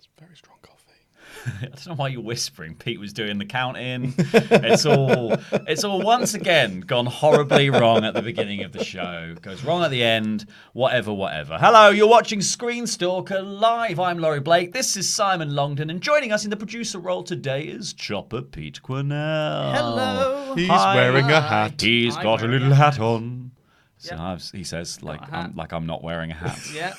It's very strong coffee. I don't know why you're whispering. Pete was doing the count-in. It's all once again gone horribly wrong at the beginning of the show. Goes wrong at the end. Whatever. Hello, you're watching ScreenStalker Live. I'm Laurie Blake. This is Simon Longdon. And joining us in the producer role today is Chopper Pete Quinnell. Hello. He's wearing a hat. He's got a little hat on. So Yep. he says, like I'm not wearing a hat. Yeah.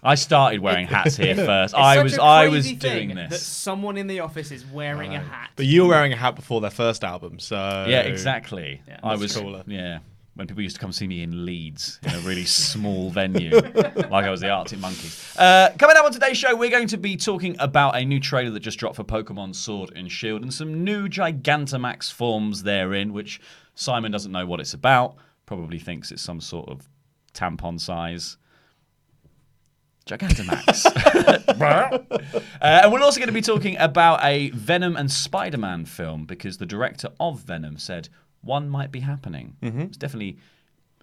I started wearing hats here first. It's I such was a I crazy was doing thing That this. someone in the office is wearing a hat. But you were wearing a hat before their first album, so... Yeah, exactly. Yeah, I that's was cooler. Yeah, when people used to come see me in Leeds in a really small venue, like I was the Arctic Monkeys. Coming up on today's show, we're going to be talking about a new trailer that just dropped for Pokemon Sword and Shield and some new Gigantamax forms therein, which Simon doesn't know what it's about. Probably thinks it's some sort of tampon size. Gigantamax. And we're also going to be talking about a Venom and Spider-Man film because the director of Venom said one might be happening. It's definitely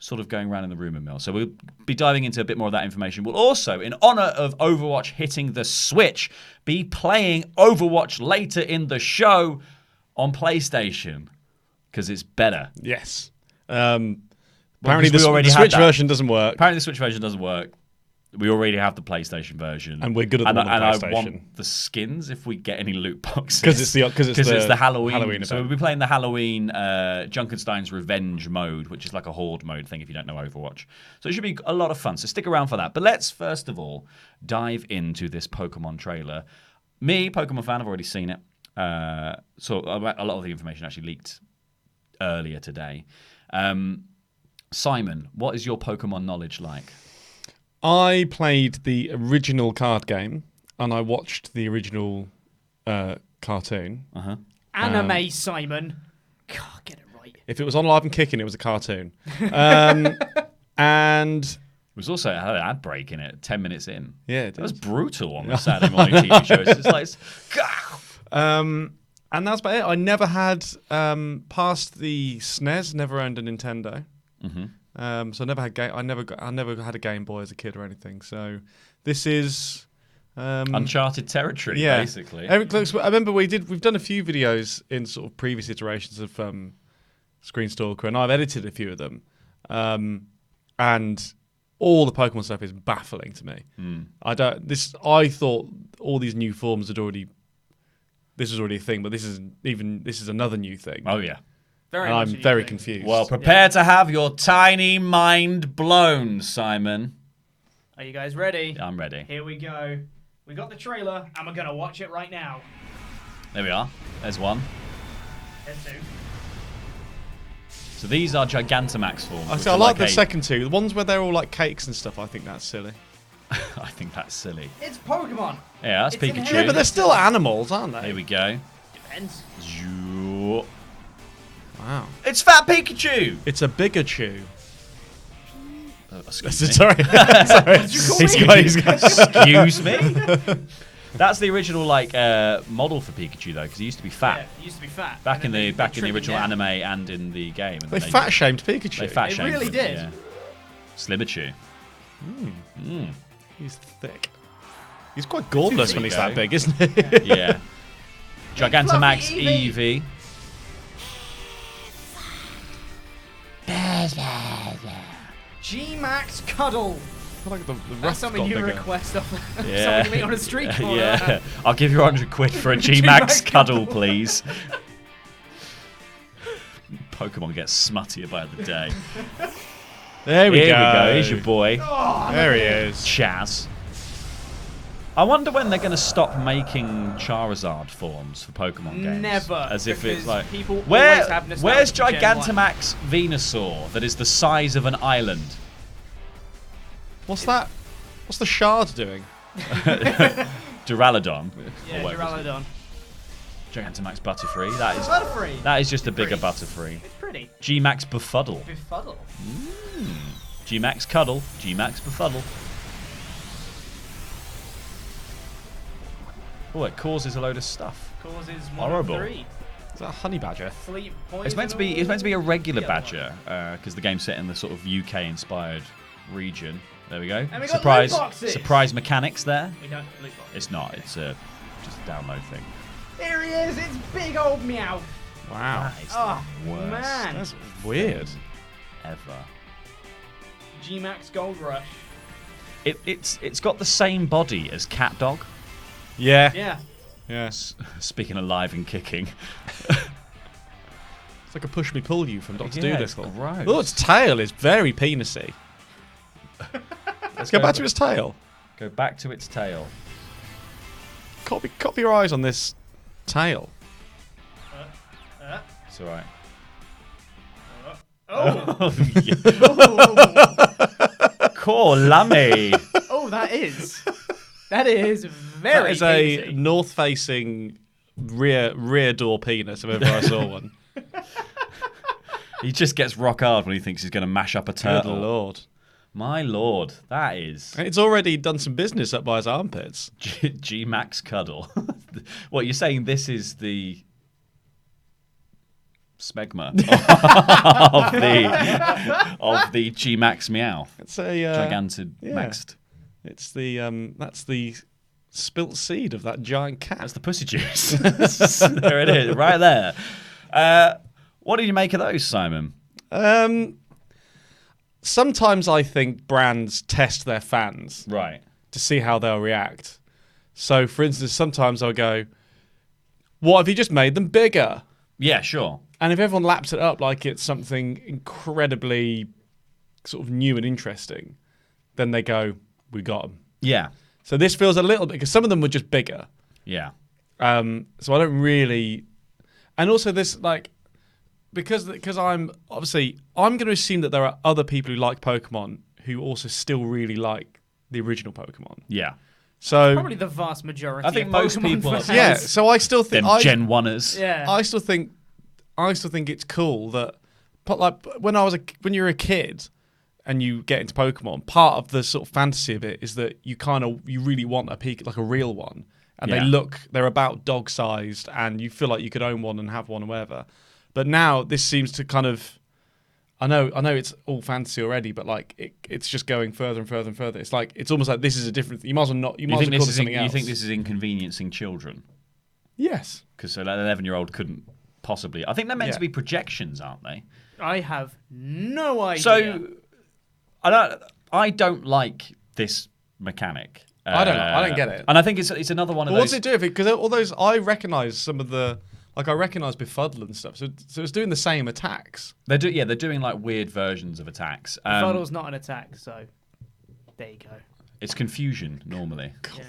sort of going around in the rumor mill. So we'll be diving into a bit more of that information. We'll also, in honor of Overwatch hitting the Switch, be playing Overwatch later in the show on PlayStation because it's better. Yes. Apparently we already the had Switch that. version doesn't work. Apparently the Switch version doesn't work. We already have the PlayStation version, And we're good at them on the I PlayStation. want the skins if we get any loot boxes Because it's the Halloween. Halloween So we'll event. be playing the Halloween Junkenstein's Revenge mode, which is like a horde mode thing if you don't know Overwatch. So it should be a lot of fun. So stick around for that. But let's first of all dive into this Pokemon trailer. Me, Pokemon fan, I've already seen it. So a lot of the information actually leaked earlier today. Simon, what is your Pokemon knowledge like? I played the original card game, and I watched the original cartoon. Anime, Simon. God, get it right. If it was on Live and Kicking, it was a cartoon. And It was also it had an ad break in it, 10 minutes in. yeah, It was brutal on the Saturday morning TV shows. It's like, and that's about it. I never had past the SNES. Never owned a Nintendo. So I never had I never had a Game Boy as a kid or anything. So this is uncharted territory, yeah. basically. I remember we've done a few videos in sort of previous iterations of ScreenStalker, and I've edited a few of them. And all the Pokemon stuff is baffling to me. I thought all these new forms this was already a thing, but this is another new thing. Oh, yeah. Very And much I'm a new very thing. confused. Well, prepare to have your tiny mind blown, Simon. Are you guys ready? I'm ready. Here we go. We got the trailer, and we're going to watch it right now. There we are. There's one. There's two. So these are Gigantamax forms. I which say I are like the a- second two. The ones where they're all like cakes and stuff. I think that's silly. I think that's silly. It's Pokemon. Yeah, that's It's Pikachu. inherent. Yeah, but they're still animals, aren't they? Here we go. Depends. Zoo. Wow. It's Fat Pikachu! It's a bigger chew. Excuse me. Sorry. Excuse me? That's the original model for Pikachu though, because he used to be fat. Yeah, it used to be fat. Back in And the then they back in the trimmed him original down. anime and in the game. And They then fat shamed Pikachu. They fat They shamed really him, did. Yeah. Slibberchew. He's thick. He's quite gorgeous when he's that There big, isn't he? Yeah. Gigantamax Fluffy Eevee. G-Max Cuddle. I like the That's rough something got you bigger. request of Yeah. someone you meet on a street corner. Yeah. I'll give you 100 quid for a G-Max cuddle, please. Pokemon gets smuttier by the day. There we Here go. we go. Here's your boy. There he is. Chaz. I wonder when they're going to stop making Charizard forms for Pokemon games. Never, As if it's because like... people Where, always have nostalgia where's for Gen 1? Gigantamax Venusaur that is the size of an island? What's that? What's the shard doing? Duraludon. Yeah, Or whatever it's Duraludon. called. Gigantamax Butterfree. Butterfree. That is just a bigger Pretty. Butterfree. It's pretty. G-Max Befuddle. Befuddle. G-Max Cuddle. G-Max Befuddle. Oh, it causes a load of stuff. Causes Horrible. 103. Is that a honey badger? Sleep poison. It's meant to be a regular The other badger because the game's set in the sort of UK-inspired region. There we go. And we got loot boxes. Surprise mechanics there. We don't loot boxes. It's not. It's just a download thing. Here he is. It's big old Meow. Wow. That is Oh, the worst man. That's weird. ever. G-Max Gold Rush. It's got the same body as Cat Dog. Yeah. Yeah. Yes. Speaking of live and kicking. It's like a push me pull you from Dr. Yeah, Doolittle. it's gross. Oh, its tail is very penisy. Let's go back to its tail. Go back to its tail. Copy your eyes on this tail. It's alright. Oh. Cool, lummy. Oh, that is very That is a easy. north-facing rear door penis if ever I saw one. He just gets rock hard when he thinks he's going to mash up a Good turtle. lord. My lord, that is And it's already done some business up by his armpits. G-Max Cuddle. What, you're saying this is the smegma of the G-Max Meow. It's a Gigantamax. It's the that's the spilt seed of that giant cat. That's the pussy juice. There it is, right there. What did you make of those, Simon? Sometimes I think brands test their fans Right. to see how they'll react. So, for instance, sometimes I'll go, "What if you just made them bigger?" Yeah, sure. And if everyone laps it up like it's something incredibly sort of new and interesting, then they go, "We got them." Yeah. So this feels a little bit, because some of them were just bigger. Yeah. So I don't really, and also this like, because I'm going to assume that there are other people who like Pokemon who also still really like the original Pokemon. Yeah. So Probably the vast majority. I think of most Pokemon people- fans. yeah, so I still think Them Gen 1ers. Yeah. I still think it's cool that, but like when you're a kid and you get into Pokemon, part of the sort of fantasy of it is that you really want like a real one, and Yeah. they're about dog sized, and you feel like you could own one and have one or whatever. But now this seems to kind of, I know it's all fantasy already, but like it's just going further and further and further. It's like it's almost like this is a different. You might as well not. You might as well call it something else. You think this is inconveniencing children? Yes. Because an 11-year-old couldn't possibly. I think they're meant to be projections, aren't they? I have no idea. So I don't like this mechanic. I don't get it. And I think it's another one of But those. what's it do? Because all those, I recognise some of the, like I recognise Befuddle and stuff. So it's doing the same attacks. They're doing like weird versions of attacks. Fuddle's not an attack, so there you go. It's confusion normally. Yeah.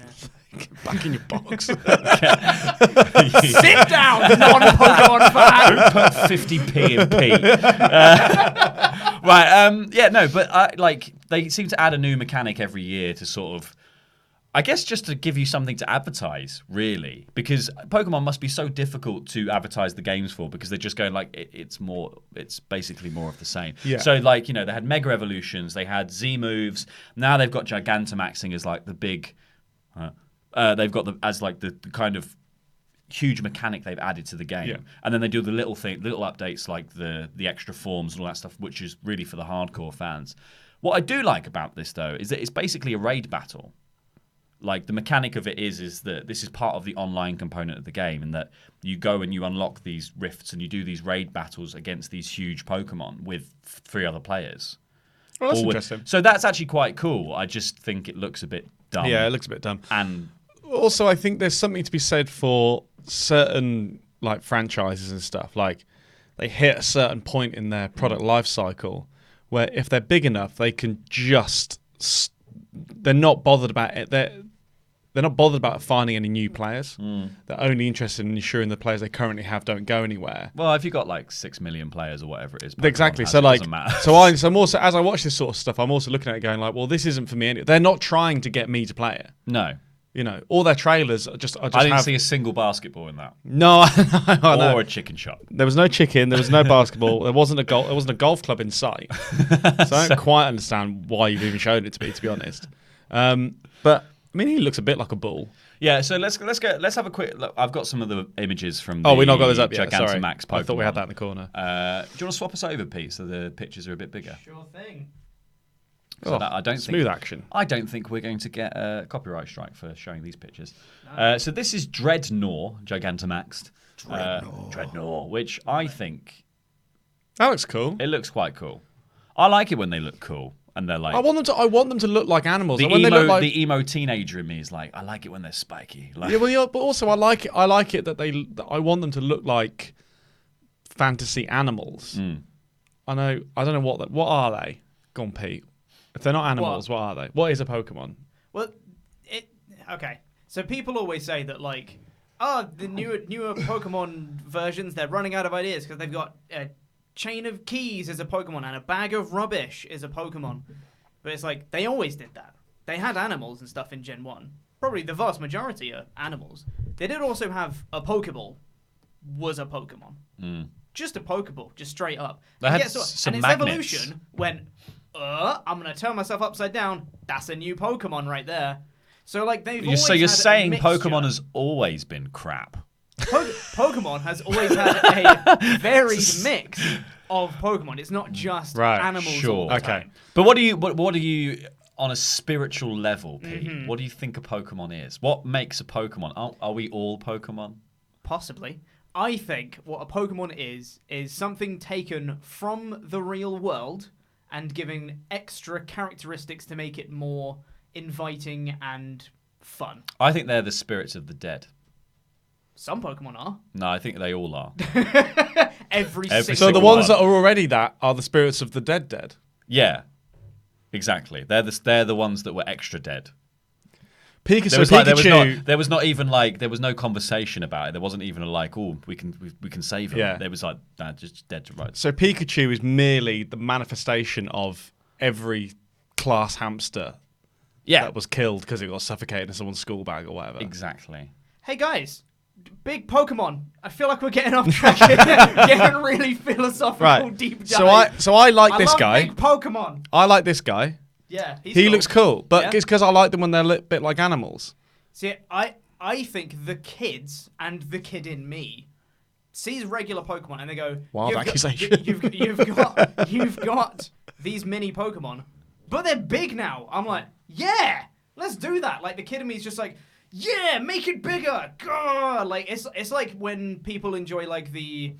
Get back in your box. Sit down, non-Pokemon fan. Don't put 50p in Pete. Right. Yeah. No. But they seem to add a new mechanic every year to sort of, I guess, just to give you something to advertise, really, because Pokemon must be so difficult to advertise the games for, because they're just going like it's basically more of the same. Yeah. So they had Mega Evolutions, they had Z moves. Now they've got Gigantamaxing as like the big. They've got the kind of huge mechanic they've added to the game, Yeah. and then they do the little updates like the extra forms and all that stuff, which is really for the hardcore fans. What I do like about this though is that it's basically a raid battle. Like the mechanic of it is that this is part of the online component of the game, and that you go and you unlock these rifts and you do these raid battles against these huge Pokemon with 3 other players. Well, that's interesting. So that's actually quite cool. I just think it looks a bit dumb. Yeah, it looks a bit dumb. And Also, I think there's something to be said for certain like franchises and stuff. Like they hit a certain point in their product life cycle where if they're big enough, they can just. They're not bothered about it. They're not bothered about finding any new players. They're only interested in ensuring the players they currently have don't go anywhere. well, if you've got like 6 million players or whatever it is, Pokemon Exactly. has, So it like, doesn't matter. so I'm also, as I watch this sort of stuff, I'm also looking at it going like, well, this isn't for me. They're not trying to get me to play it. No. You know, all their trailers are just. I didn't see a single basketball in that. No, I know. Or a chicken shop. There was no chicken. There was no basketball. There wasn't a golf club in sight. So I don't quite understand why you've even shown it to me be honest. But I mean, he looks a bit like a bull. Yeah, so let's have a quick look. I've got some of the images from Oh, we've not got those up yet. Sorry, Gigantamax Pokemon. I thought we had that in the corner. Do you want to swap us over, Pete, so the pictures are a bit bigger? Sure thing. So Oh, that I don't smooth think, action. I don't think we're going to get a copyright strike for showing these pictures. So this is Dreadnought, Gigantamax. Dreadnought, which I think That looks cool. it looks quite cool. I like it when they look cool and they're like. I want them to look like animals. The And when emo, they look like, the emo teenager in me is like, I like it when they're spiky. Like, yeah, well, yeah, but also I like it that I want them to look like fantasy animals. I don't know what are they? Go on, Pete. If they're not animals, what are they? What is a Pokemon? Well, okay. So people always say that like, oh, the newer Pokemon versions, they're running out of ideas because they've got a chain of keys as a Pokemon and a bag of rubbish is a Pokemon. But it's like they always did that. They had animals and stuff in Gen 1. Probably the vast majority are animals. They did also have a Pokeball was a Pokemon. Just a Pokeball, just straight up. They had and some its magnets. evolution went, I'm going to turn myself upside down. That's a new Pokemon right there. So like they've so you're had a saying mixture. Pokemon has always been crap? Pokemon has always had a varied mix of Pokemon. It's not just Right, animals sure. all the Okay. time. But what do you on a spiritual level, Pete? What do you think a Pokemon is? What makes a Pokemon? Are we all Pokemon? Possibly. I think what a Pokemon is something taken from the real world and given extra characteristics to make it more inviting and fun. I think they're the spirits of the dead. Some Pokemon are. No, I think they all are. Every So single So the Single ones one. that are already that are the spirits of the dead. Yeah, exactly. They're the ones that were extra dead. Pikachu. There was, Pikachu. there was not even like there was no conversation about it. There wasn't even like, oh, we can save him. Yeah. There was like, nah, just dead to rights. So Pikachu is merely the manifestation of every class hamster Yeah, that was killed because it got suffocated in someone's school bag or whatever. exactly. Hey guys, big Pokemon. I feel like we're getting off track here. Getting really philosophical, Right. deep dive. So I like I this love guy. Big Pokemon. I like this guy. Yeah, He looks cool, but Yeah. it's because I like them when they're a little bit like animals. See, I think the kids and the kid in me sees regular Pokemon and they go, Wild "You've got- accusation." you've got these mini Pokemon, but they're big now." I'm like, yeah, let's do that. Like the kid in me is just like, yeah, make it bigger. God, like it's like when people enjoy like the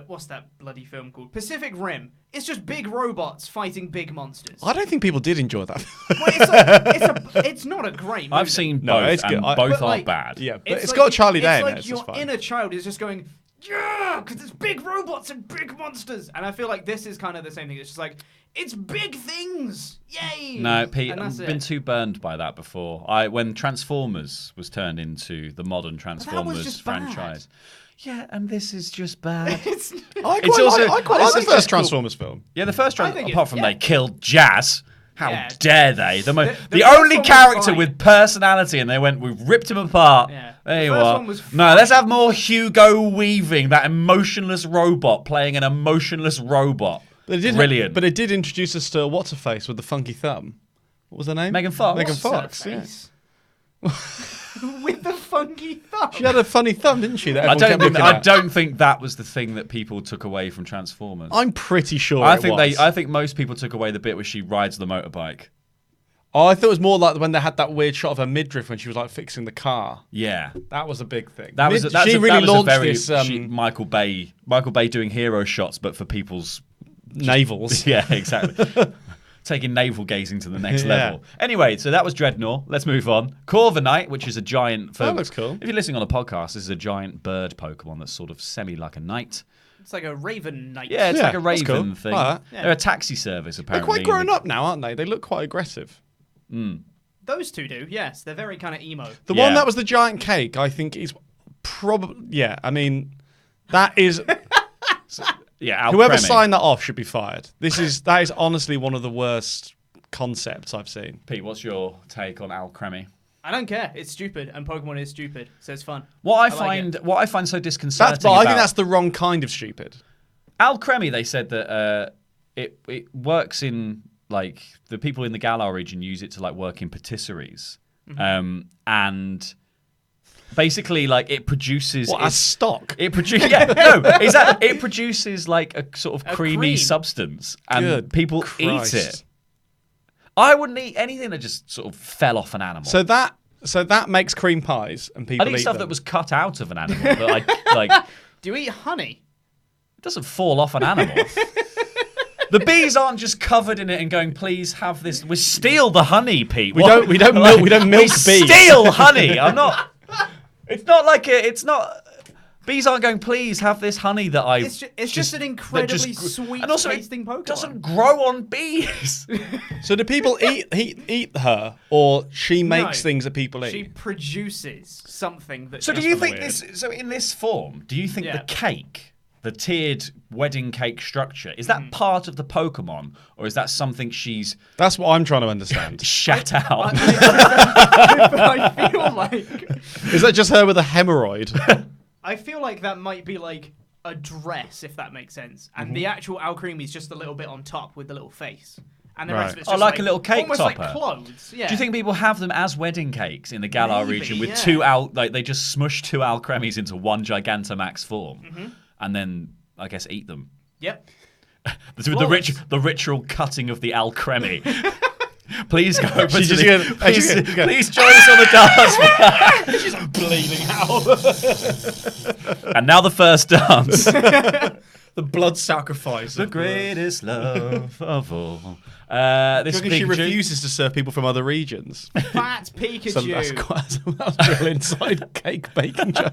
what's that bloody film called? Pacific Rim. It's just big robots fighting big monsters. I don't think people did enjoy that. Well, it's not a great movie. I've seen No, both, it's good. and I- both But, are like, bad. Yeah, but it's like- got Charlie Day It's in like it. So your it's fine. inner child is just going, yeah, because it's big robots and big monsters. And I feel like this is kind of the same thing. It's just like, it's big things. Yay. No, Pete, And I've that's been it. too burned by that before. When Transformers was turned into the modern Transformers just bad. franchise. Yeah, and this is just bad. It's, I It's quite also- like this the is first just cool. Transformers film. Yeah, the first I think apart from they killed Jazz. How Yeah. dare they? The first only one was character fine. with personality, and they went, we've ripped him apart. Yeah. There The you first are. one was No, let's have more Hugo Weaving, that emotionless robot playing an emotionless robot. Brilliant. But it did introduce us to what's her face with the funky thumb. What was her name? Megan Fox. Megan What's her Fox. Yeah. face? With the funky thumb. She had a funny thumb, didn't she? That I everyone don't kept think looking I at? don't think that was the thing that people took away from Transformers. I'm pretty sure. I it think was. I think most people took away the bit where she rides the motorbike. Oh, I thought it was more like when they had that weird shot of her midriff when she was like fixing the car. Yeah. That was a big thing. That was She really launched very this Michael Bay doing hero shots, but for people's navels. yeah, exactly. Taking navel gazing to the next Yeah. level. Anyway, so that was Dreadnought. Let's move on. Corviknight, which is a giant. That looks cool. If you're listening on a podcast, this is a giant bird Pokemon that's sort of semi like a knight. It's like a Raven Knight. Yeah, it's Yeah, like a that's raven cool. thing. Like that. Yeah. They're a taxi service They're apparently. quite grown up now, aren't they? They look quite aggressive. Those two do, yes. They're very kind of emo. The Yeah. one that was the giant cake, I think, is probably. Yeah, I mean, that is. Yeah, Al Whoever Cremi. signed that off should be fired. That is honestly one of the worst concepts I've seen. Pete, what's your take on Al Cremi? I don't care. It's stupid, and Pokemon is stupid, so it's fun. What I like find so disconcerting But I think about that's the wrong kind of stupid. Al Cremi, they said that it works in like the people in the Galar region use it to like work in patisseries, and basically like it produces What, as stock? It produces exactly. It produces like a sort of A creamy cream. substance, and Good people Christ. eat it. I wouldn't eat anything that just sort of fell off an animal. So that makes cream pies, and people I'd eat eat stuff them. that was cut out of an animal. That I like. Do you eat honey? It doesn't fall off an animal. The bees aren't just covered in it and going, "Please have this." We steal the honey, Pete. We don't milk bees. Steal honey. I'm not. It's not like it's not. Bees aren't going, "Please have this honey that I." It's just an incredibly sweet and also tasting Pokemon. It doesn't grow on bees. So do people eat her, or she makes No, things that people eat? She produces something that. So do you think this? So in this form, do you think Yeah. the cake, the tiered wedding cake structure, is that part of the Pokemon, or is that something she's That's what I'm trying to understand. shat out? I feel like Is that just her with a hemorrhoid? I feel like that might be like a dress, if that makes sense, and the actual Alcremie is just a little bit on top with the little face, and the rest of it's Oh, just like a little cake almost topper. like clothes. Yeah. Do you think people have them as wedding cakes in the Galar Maybe, region with yeah. two like they just smush two Alcremies into one Gigantamax form, and then I guess eat them? Yep. The ritual cutting of the Alcremie. Please go over to She's just the, gonna- please join us on the dance floor. She's bleeding out. And now the first dance. The blood sacrifice. The greatest love of all. This Because she Pikachu- refuses to serve people from other regions. Fat Pikachu. So that's quite that's real inside cake baking joke.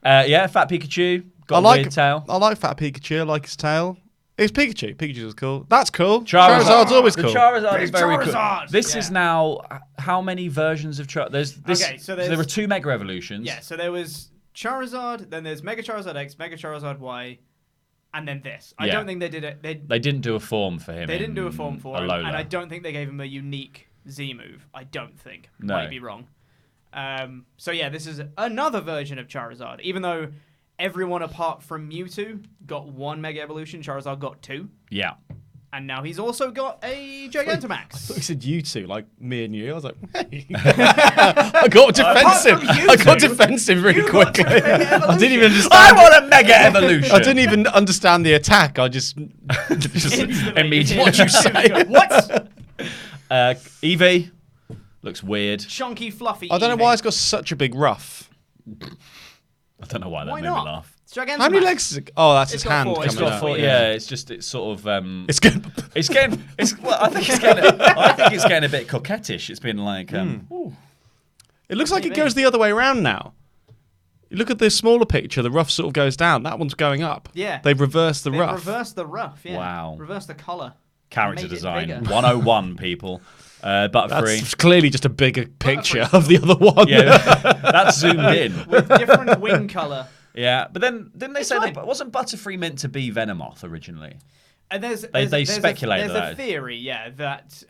Yeah, Fat Pikachu. Got a weird tail. I like Fat Pikachu. I like his tail. It's Pikachu. Pikachu's cool. That's cool. Charizard. Charizard's always The cool. Charizard is very cool. Charizard! This Yeah. is now how many versions of Charizard? So there were two Mega Evolutions. Yeah, so there was Charizard, then there's Mega Charizard X, Mega Charizard Y, and then this. I Yeah. don't think they did it. They didn't do a form for him. They didn't do a form for him, Alola. and I don't think they gave him a unique Z move. I don't think. No. Might be wrong. So yeah, this is another version of Charizard. Even though everyone apart from Mewtwo got one Mega Evolution, Charizard got two. Yeah. And now he's also got a Gigantamax. He said you two, like me and you. I was like, hey. I got defensive. I got defensive really quickly. I didn't even understand. I want a Mega Evolution. I didn't even understand the attack. I just immediately. What you say? What? Eevee looks weird. Chunky, fluffy. I don't know Eevee. why it's got such a big ruff. I don't know why that Why made me not? laugh. It's Gigantamax. How many legs? Is it? Oh, that's It's his got hand four. It's coming got out. four, Yeah, it's sort of. It's good. It's getting. Well, I think it's getting a bit coquettish. It's been like. Ooh. It looks like it Maybe. goes the other way around now. You look at the smaller picture, the ruff sort of goes down. That one's going up. Yeah. They've reversed the They ruff. reversed the rough, yeah. Wow. Reversed the colour. Character Made it design bigger. 101, people. Butterfree. That's clearly just a bigger picture of the other one. Yeah, that's zoomed in. With different wing colour. Yeah, but then didn't they It's say fine. that wasn't Butterfree meant to be Venomoth originally? And They speculated There's that. a theory, yeah, that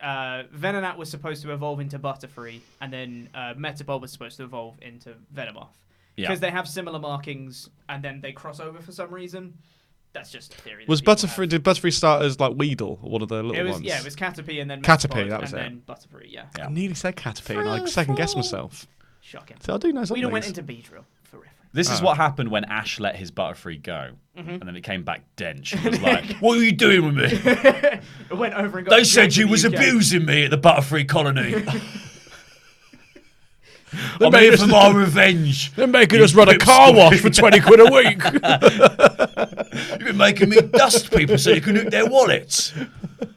Venonat was supposed to evolve into Butterfree, and then Metapod was supposed to evolve into Venomoth. Yeah. Because they have similar markings, and then they cross over for some reason. That's just a theory. that Was people Butterfree? have. Did Butterfree start as like Weedle or one of the little It was ones? yeah, it was Caterpie and then Caterpie, Metapod, that was and it. then Butterfree. Yeah, Yeah. I nearly said Caterpie, and I second guessed myself. shocking. So I do know something. We went into Beedrill for reference. This is what happened when Ash let his Butterfree go, and then it came back dench and was like, "What are you doing with me? It went over and got. They said jumped you in the was UK. abusing me at the Butterfree colony. I'm made here us- for my revenge. They're making us run a car wash for 20 quid a week. You've been making me dust people so you can hook their wallets."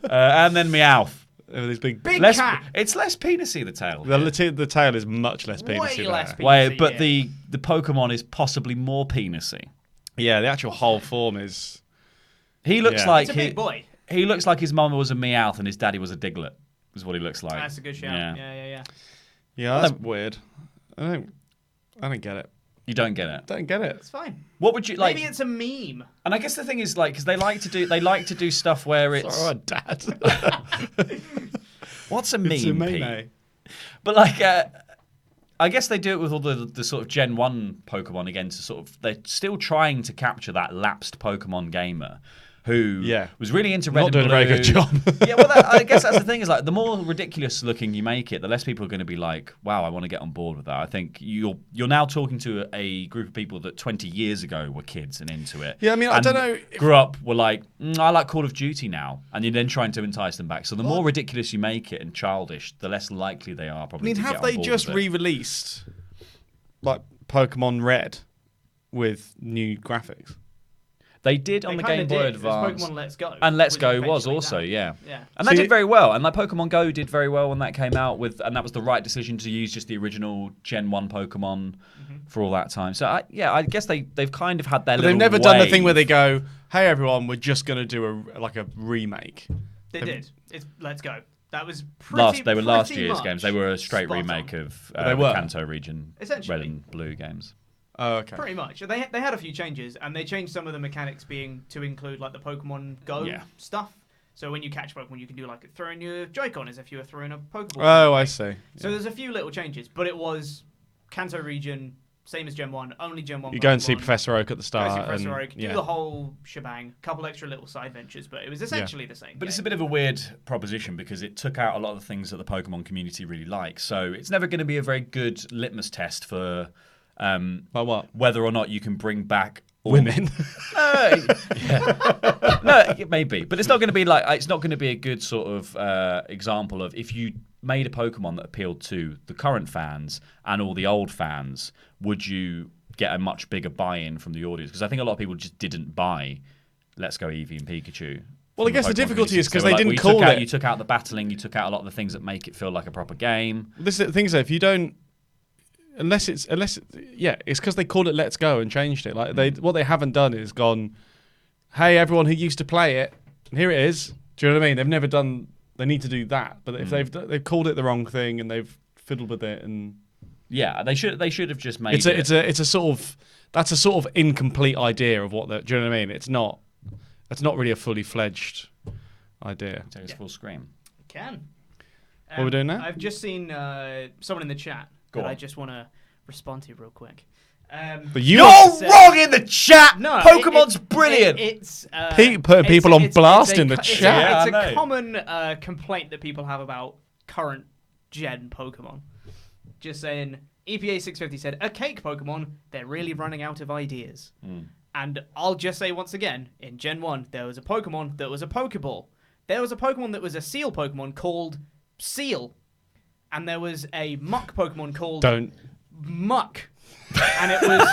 And then Meowth. These big. Big Less, cat. it's less penisy, the tail. The tail is much less penisy. Way than less that. penisy. Wait, but yeah. the Pokemon is possibly more penisy. Yeah, the actual whole form is. He looks Yeah. like It's a big boy. he looks like his mum was a Meowth and his daddy was a Diglett. Is what he looks like. That's a good shout. Yeah. Yeah, that's weird. I don't get it. You don't get it. Don't get it. It's fine. What would you like? Maybe it's a meme. And I guess the thing is like because they like to do stuff where it's Oh, Dad. what's a meme? It's a Pete? meme. But like I guess they do it with all the sort of Gen 1 Pokemon again to sort of they're still trying to capture that lapsed Pokemon gamer. who was really into red Not and doing blue. a very good job. Yeah, well, I guess that's the thing, is like the more ridiculous looking you make it, the less people are going to be like, wow, I want to get on board with that. I think you're now talking to a group of people that 20 years ago were kids and into it. Yeah, I mean, I don't know. Grew up, were like, I like Call of Duty now. And you're then trying to entice them back. So the more ridiculous you make it and childish, the less likely they are probably to get on board with it. Have they just re-released like Pokemon Red with new graphics? They did on the Game Boy Advance. Pokemon Let's Go. And Let's Go was also, yeah. And So that did very well. And like Pokemon Go did very well when that came out, and that was the right decision to use just the original Gen 1 Pokemon for all that time. So I guess they've kind of had their But little they've never done the wave. thing where they go, "Hey everyone, we're just going to do a remake." They did. It's Let's Go. That was pretty They were last pretty year's much games. They were a straight spot remake on. of They the were. Kanto region, Essentially. Red and Blue games. Oh, okay. Pretty much. They had a few changes, and they changed some of the mechanics being to include like the Pokemon Go stuff. So when you catch Pokemon, you can do like throwing your Joy-Con as if you were throwing a Pokeball. Oh, I see. So there's a few little changes, but it was Kanto region, same as Gen 1, only Gen 1 You go and see Pokemon. Professor Oak at the Go start. see Professor Oak, and, do the whole shebang, couple extra little side ventures, but it was essentially the same. But it's a bit of a weird proposition because it took out a lot of the things that the Pokemon community really likes. So it's never going to be a very good litmus test for Like what? whether or not you can bring back Women. No, it may be, but it's not going to be like it's not going to be a good sort of example of if you made a Pokemon that appealed to the current fans and all the old fans, would you get a much bigger buy-in from the audience? Because I think a lot of people just didn't buy Let's Go Eevee and Pikachu. Well, I guess the difficulty is because they didn't You took out the battling, you took out a lot of the things that make it feel like a proper game. This is the thing is, though, if you don't, it's because they called it Let's Go and changed it. Like what they haven't done is gone, hey, everyone who used to play it, here it is. Do you know what I mean? They've never done. They need to do that, but if they've called it the wrong thing and they've fiddled with it, and yeah, they should have just made it's a sort of incomplete idea of what the. Do you know what I mean? It's not really a fully fledged idea. Take us full screen. Can. What are we doing now? I've just seen someone in the chat Go that on. I just want to respond to real quick. But You're It's, wrong in the chat. No, Pokemon's brilliant. It's Pete putting people on blast in the chat. Yeah, It's I a know. common complaint that people have about current gen Pokemon. Just saying, EPA 650 said, a cake Pokemon, they're really running out of ideas. And I'll just say once again, in Gen 1, there was a Pokemon that was a Pokeball. There was a Pokemon that was a Seal Pokemon called Seal. And there was a Muck Pokemon called Muck. And it was...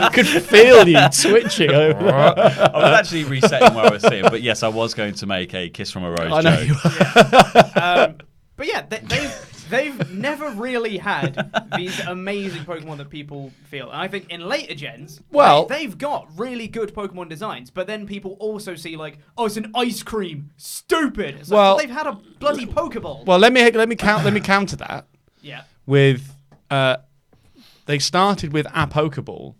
I could feel you twitching over. I was actually resetting where I was sitting, but yes, I was going to make a Kiss from a Rose I know joke. you were. But yeah, they've never really had these amazing Pokemon that people feel. And I think in later gens, they've got really good Pokemon designs, but then people also see like, oh, it's an ice cream, stupid. It's like, well, they've had a bloody Pokeball. Well, let me counter that. Yeah. With they started with a Pokeball,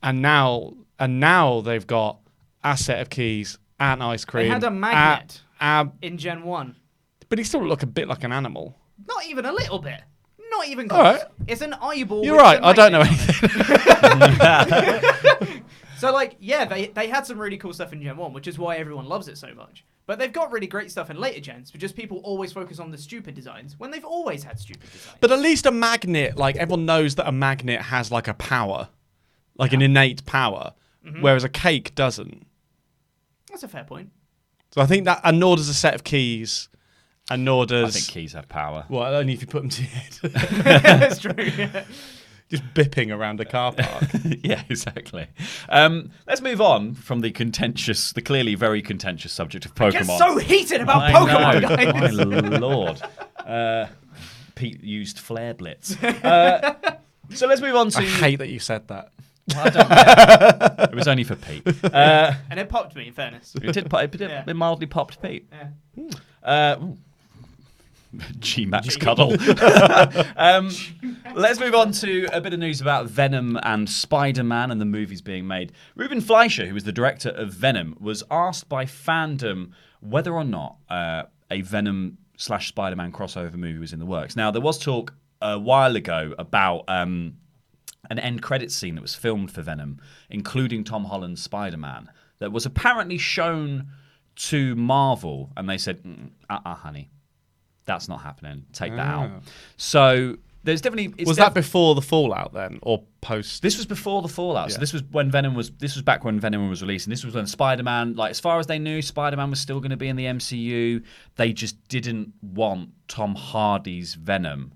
and now they've got a set of keys and ice cream. They had a magnet in Gen 1. But he still looked a bit like an animal. Not even a little bit. Not even close. All right. It's an eyeball. You're with right. a I don't know magnet. anything. So, like, yeah, they had some really cool stuff in Gen 1, which is why everyone loves it so much. But they've got really great stuff in later gens, but just people always focus on the stupid designs when they've always had stupid designs. But at least a magnet, like, everyone knows that a magnet has, like, a power. Like, an innate power. Whereas a cake doesn't. That's a fair point. So I think that, and nor does a set of keys, and nor does... I think keys have power. Well, only if you put them to your head. That's true. Yeah. Just bipping around a car park. Yeah, exactly. Let's move on from the clearly very contentious subject of Pokemon. Get so heated about I Pokemon, know. guys. My lord. Pete used Flare Blitz. So let's move on to... I hate that you said that. Well, I don't care. It was only for Pete. And it popped me, in fairness. It mildly popped Pete. Yeah. G-Max Cuddle. Let's move on to a bit of news about Venom and Spider-Man and the movies being made. Ruben Fleischer, who is the director of Venom, was asked by fandom whether or not a Venom/Spider-Man crossover movie was in the works. Now, there was talk a while ago about an end credits scene that was filmed for Venom, including Tom Holland's Spider-Man, that was apparently shown to Marvel, and they said, honey, that's not happening. Take that out. So there's definitely... Was that before the fallout then, or post? This was before the fallout. Yeah. So this was when Venom was... This was back when Venom was released, and this was when Spider-Man... Like, as far as they knew, Spider-Man was still going to be in the MCU. They just didn't want Tom Hardy's Venom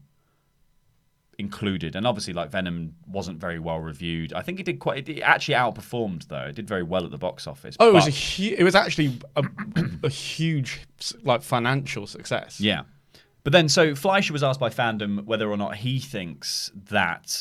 included. And obviously, like, Venom wasn't very well reviewed. I think it actually outperformed, though. It did very well at the box office. Oh, it was actually a huge, like, financial success. Yeah. But then, so Fleischer was asked by Fandom whether or not he thinks that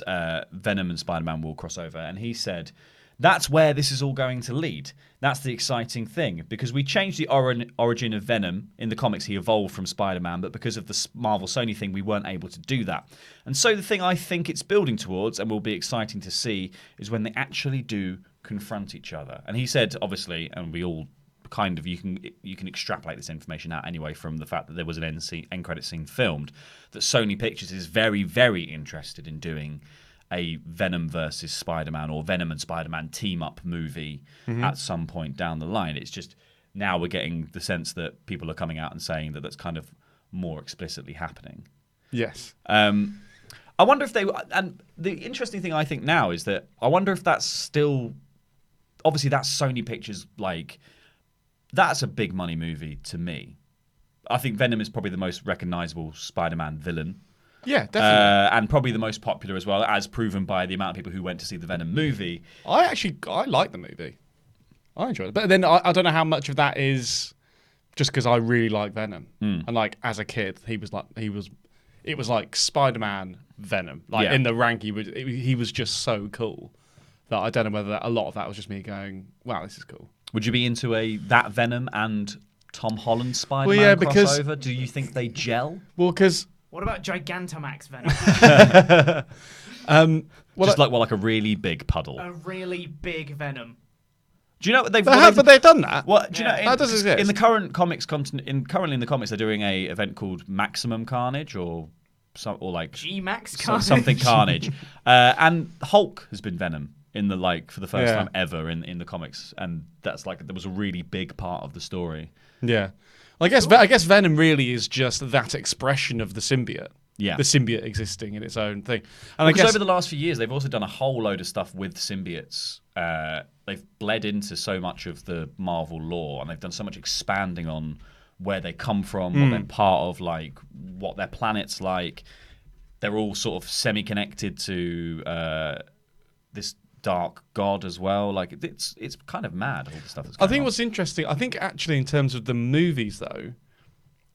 Venom and Spider-Man will cross over. And he said, that's where this is all going to lead. That's the exciting thing. Because we changed the origin of Venom. In the comics, he evolved from Spider-Man. But because of the Marvel-Sony thing, we weren't able to do that. And so the thing I think it's building towards, and will be exciting to see, is when they actually do confront each other. And he said, obviously, and we all... kind of you can extrapolate this information out anyway from the fact that there was an end credit scene filmed, that Sony Pictures is very, very interested in doing a Venom versus Spider-Man or Venom and Spider-Man team-up movie at some point down the line. It's just now we're getting the sense that people are coming out and saying that that's kind of more explicitly happening. Yes. I wonder if they... And the interesting thing I think now is that I wonder if that's still... Obviously, that's Sony Pictures, like... That's a big money movie to me. I think Venom is probably the most recognizable Spider-Man villain. Yeah, definitely. And probably the most popular as well, as proven by the amount of people who went to see the Venom movie. I like the movie. I enjoyed it. But then I don't know how much of that is just because I really like Venom. And like as a kid, it was like Spider-Man Venom. Like in the rank, he was just so cool that I don't know whether a lot of that was just me going, wow, this is cool. Would you be into that Venom and Tom Holland Spider-Man crossover? Do you think they gel? Well, because... What about Gigantamax Venom? Like a really big puddle. A really big Venom. Do you know what they've done that? Well, do you know that does exist. In the current comics currently in the comics they're doing a event called Maximum Carnage or like G-Max Carnage. Something Carnage. And Hulk has been Venom in the for the first time ever in the comics, and that's like there was a really big part of the story. Yeah. I guess Venom really is just that expression of the symbiote. Yeah. The symbiote existing in its own thing. And because over the last few years, they've also done a whole load of stuff with symbiotes. They've bled into so much of the Marvel lore, and they've done so much expanding on where they come from, what they're part of, like what their planet's like. They're all sort of semi-connected to this dark god as well. Like it's kind of mad, all the stuff that's going on. I think what's interesting, I think actually in terms of the movies though,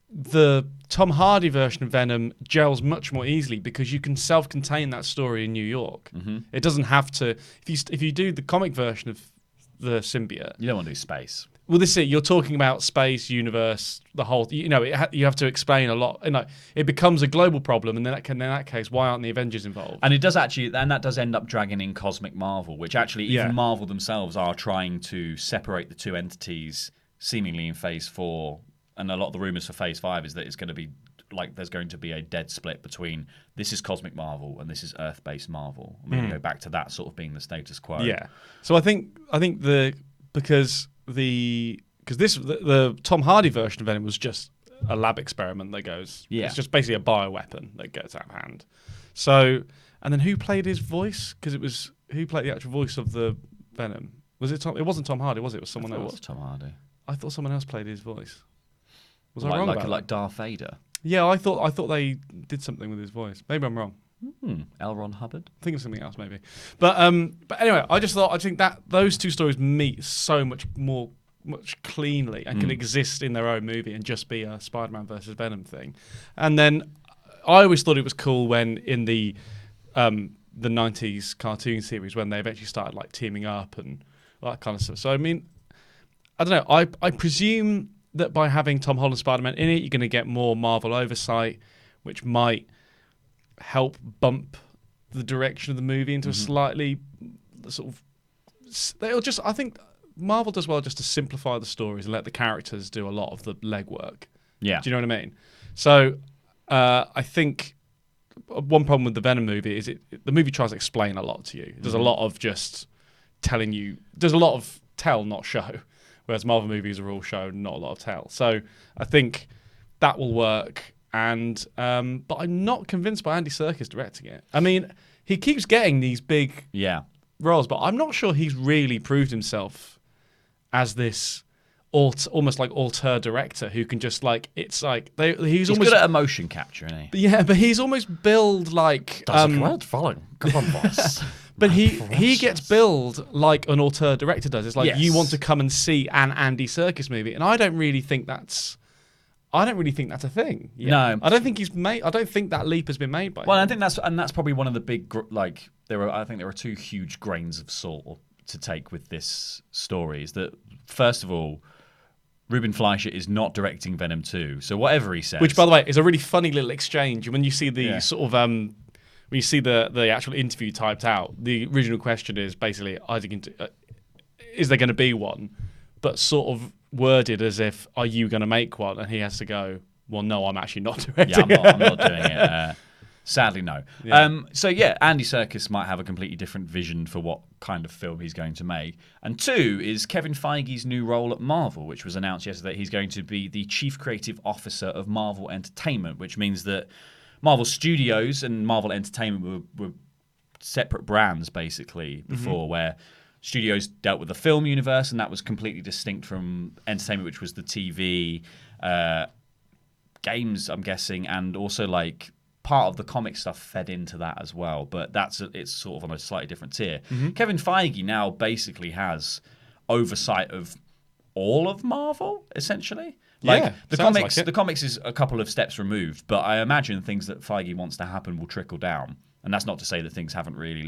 the Tom Hardy version of Venom gels much more easily because you can self-contain that story in New York. It doesn't have to, if you do the comic version of the symbiote, you don't want to do space. Well, this is it. You're talking about space, universe, the whole. You have to explain a lot. It becomes a global problem, and then in that case, why aren't the Avengers involved? And it does actually, and that does end up dragging in Cosmic Marvel, which actually even Marvel themselves are trying to separate the two entities, seemingly in Phase 4. And a lot of the rumors for Phase 5 is that it's going to be like there's going to be a dead split between this is Cosmic Marvel and this is Earth-based Marvel. I'm going to go back to that sort of being the status quo. Yeah. So I think because the Tom Hardy version of Venom was just a lab experiment that goes. Yeah. It's just basically a bioweapon that gets out of hand. So, and then who played his voice? Because who played the actual voice of the Venom? Was it Tom? It wasn't Tom Hardy, was it? It was someone else. It was Tom Hardy. I thought someone else played his voice. Was I wrong about that? Like Darth Vader. Yeah, I thought they did something with his voice. Maybe I'm wrong. L. Ron Hubbard. Think of something else, maybe. But anyway, I think that those two stories meet so much cleanly and can exist in their own movie and just be a Spider-Man versus Venom thing. And then I always thought it was cool when in the 90s cartoon series when they eventually started like teaming up and all that kind of stuff. So I mean, I don't know. I presume that by having Tom Holland Spider-Man in it, you're going to get more Marvel oversight, which might help bump the direction of the movie into a slightly sort of... I think Marvel does well just to simplify the stories and let the characters do a lot of the legwork. Yeah. Do you know what I mean? So I think one problem with the Venom movie is the movie tries to explain a lot to you. There's a lot of just telling you. There's a lot of tell, not show. Whereas Marvel movies are all show, not a lot of tell. So I think that will work. And but I'm not convinced by Andy Serkis directing it. I mean, he keeps getting these big roles, but I'm not sure he's really proved himself as this almost like auteur director who can just like he's almost good at emotion capture, isn't he? Yeah, but he's almost billed like following. Come on, boss. But he gets billed like an auteur director does. It's like you want to come and see an Andy Serkis movie, and I don't really think that's a thing. No, I don't think I don't think that leap has been made by. Well, him. I think that's probably one of the big I think there are two huge grains of salt to take with this story. Is that first of all, Ruben Fleischer is not directing Venom 2, so whatever he says. Which, by the way, is a really funny little exchange. When you see the sort of when you see the actual interview typed out, the original question is basically, is there going to be one? But sort of worded as if, are you going to make one? And he has to go, well, no, I'm actually not directing it. I'm not doing it. Sadly, no. Yeah. So, Andy Serkis might have a completely different vision for what kind of film he's going to make. And two is Kevin Feige's new role at Marvel, which was announced yesterday. He's going to be the Chief Creative Officer of Marvel Entertainment, which means that Marvel Studios and Marvel Entertainment were separate brands, basically, before, where Studios dealt with the film universe, and that was completely distinct from Entertainment, which was the TV, games, I'm guessing, and also, like, part of the comic stuff fed into that as well, but it's sort of on a slightly different tier. Kevin Feige now basically has oversight of all of Marvel, essentially. Like the comics is a couple of steps removed, but I imagine things that Feige wants to happen will trickle down. And that's not to say that things haven't really,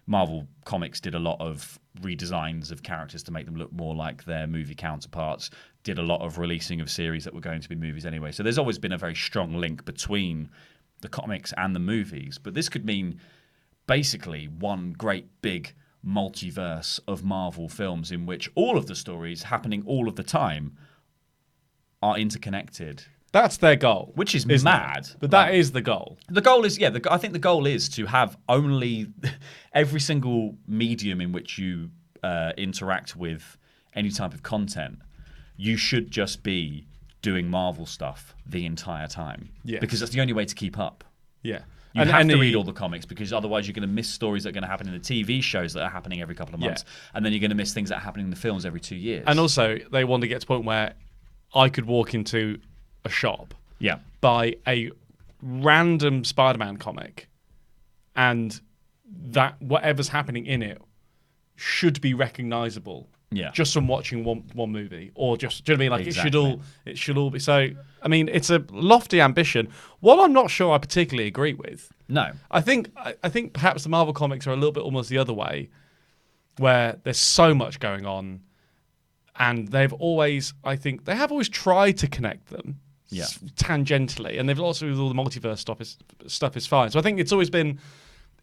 Marvel Comics did a lot of redesigns of characters to make them look more like their movie counterparts, did a lot of releasing of series that were going to be movies anyway. So there's always been a very strong link between the comics and the movies. But this could mean basically one great big multiverse of Marvel films in which all of the stories happening all of the time are interconnected. That's their goal. Which is mad. But that is the goal. The goal is, I think the goal is to have only every single medium in which you interact with any type of content, you should just be doing Marvel stuff the entire time. Yeah. Because that's the only way to keep up. Yeah. You have to read all the comics, because otherwise you're going to miss stories that are going to happen in the TV shows that are happening every couple of months. And then you're going to miss things that are happening in the films every 2 years. And also, they want to get to a point where I could walk into a shop, buy a random Spider-Man comic, and that whatever's happening in it should be recognizable. Yeah. Just from watching one movie, or just, do you know what I mean? Like exactly. It should all be. So, I mean, it's a lofty ambition. One I'm not sure I particularly agree with. No. I think perhaps the Marvel comics are a little bit almost the other way, where there's so much going on, and they have always tried to connect them tangentially, and they've also, with all the multiverse stuff is fine. So I think it's always been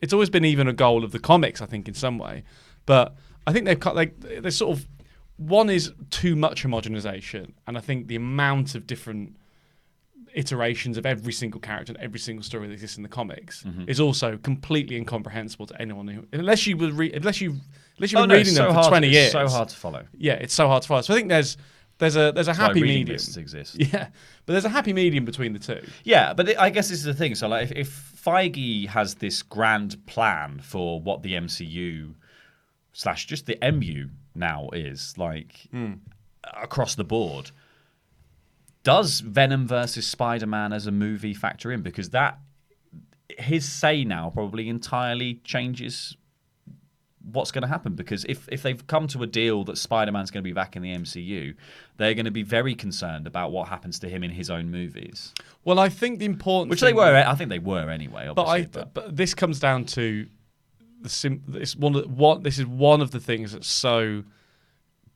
even a goal of the comics, I think, in some way. But I think they're sort of, one is too much homogenization, and I think the amount of different iterations of every single character and every single story that exists in the comics is also completely incomprehensible to anyone who, unless you've been reading them for 20 years. It's so hard to follow. Yeah, it's so hard to follow. So I think there's a happy medium. Lists exist. Yeah, but there's a happy medium between the two. Yeah, but I guess this is the thing. So like, if Feige has this grand plan for what the MCU / just the MU now is, like, across the board, does Venom versus Spider-Man as a movie factor in? Because his say now probably entirely changes what's going to happen. Because if they've come to a deal that Spider-Man's going to be back in the MCU, they're going to be very concerned about what happens to him in his own movies. Well, I think the important thing, I think they were anyway, obviously. But this comes down to this is one of the things that's so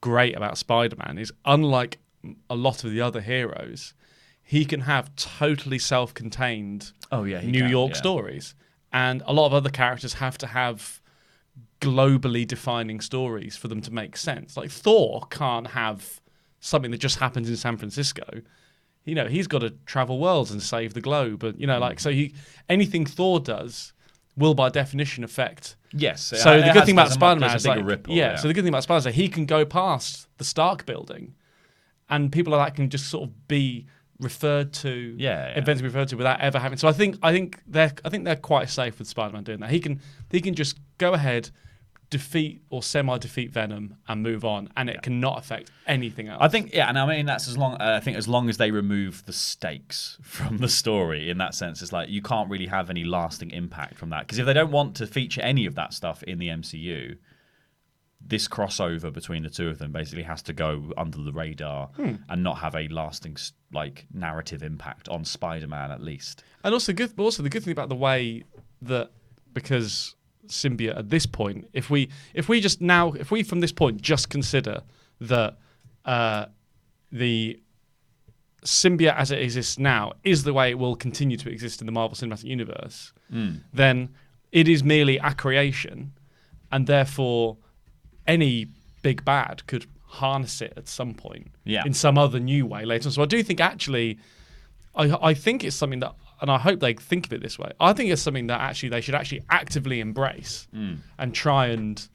great about Spider-Man is, unlike a lot of the other heroes, he can have totally self-contained New York stories, and a lot of other characters have to have globally defining stories for them to make sense. Like Thor can't have something that just happens in San Francisco. he's got to travel worlds and save the globe, and so anything Thor does will by definition affect. Yes. So the good thing about Spider-Man is so the good thing about Spider-Man is that he can go past the Stark building, and people like that can just sort of be referred to, events referred to without ever having. So I think they're quite safe with Spider-Man doing that. He can just go ahead, defeat or semi-defeat Venom and move on, and it cannot affect anything else. I think, and I mean that's as long as they remove the stakes from the story. In that sense, it's like you can't really have any lasting impact from that, because if they don't want to feature any of that stuff in the MCU, this crossover between the two of them basically has to go under the radar and not have a lasting narrative impact on Spider-Man at least. And also the good thing about the way that, because symbiote at this point, if we from this point just consider that the symbiote as it exists now is the way it will continue to exist in the Marvel Cinematic Universe, then it is merely a creation, and therefore any big bad could harness it at some point in some other new way later on. So I do think actually, I think it's something that, and I hope they think of it this way, I think it's something that actually they should actually actively embrace and try and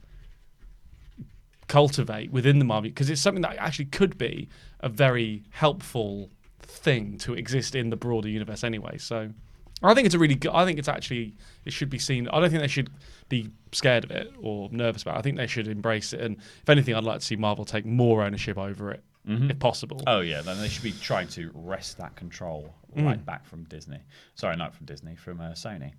cultivate within the Marvel, because it's something that actually could be a very helpful thing to exist in the broader universe anyway. So I think it's a really good, I think it's actually, it should be seen. I don't think they should be scared of it or nervous about it. I think they should embrace it. And if anything, I'd like to see Marvel take more ownership over it, if possible. Oh, yeah. Then they should be trying to wrest that control right back from Disney. Sorry, not from Disney, from Sony.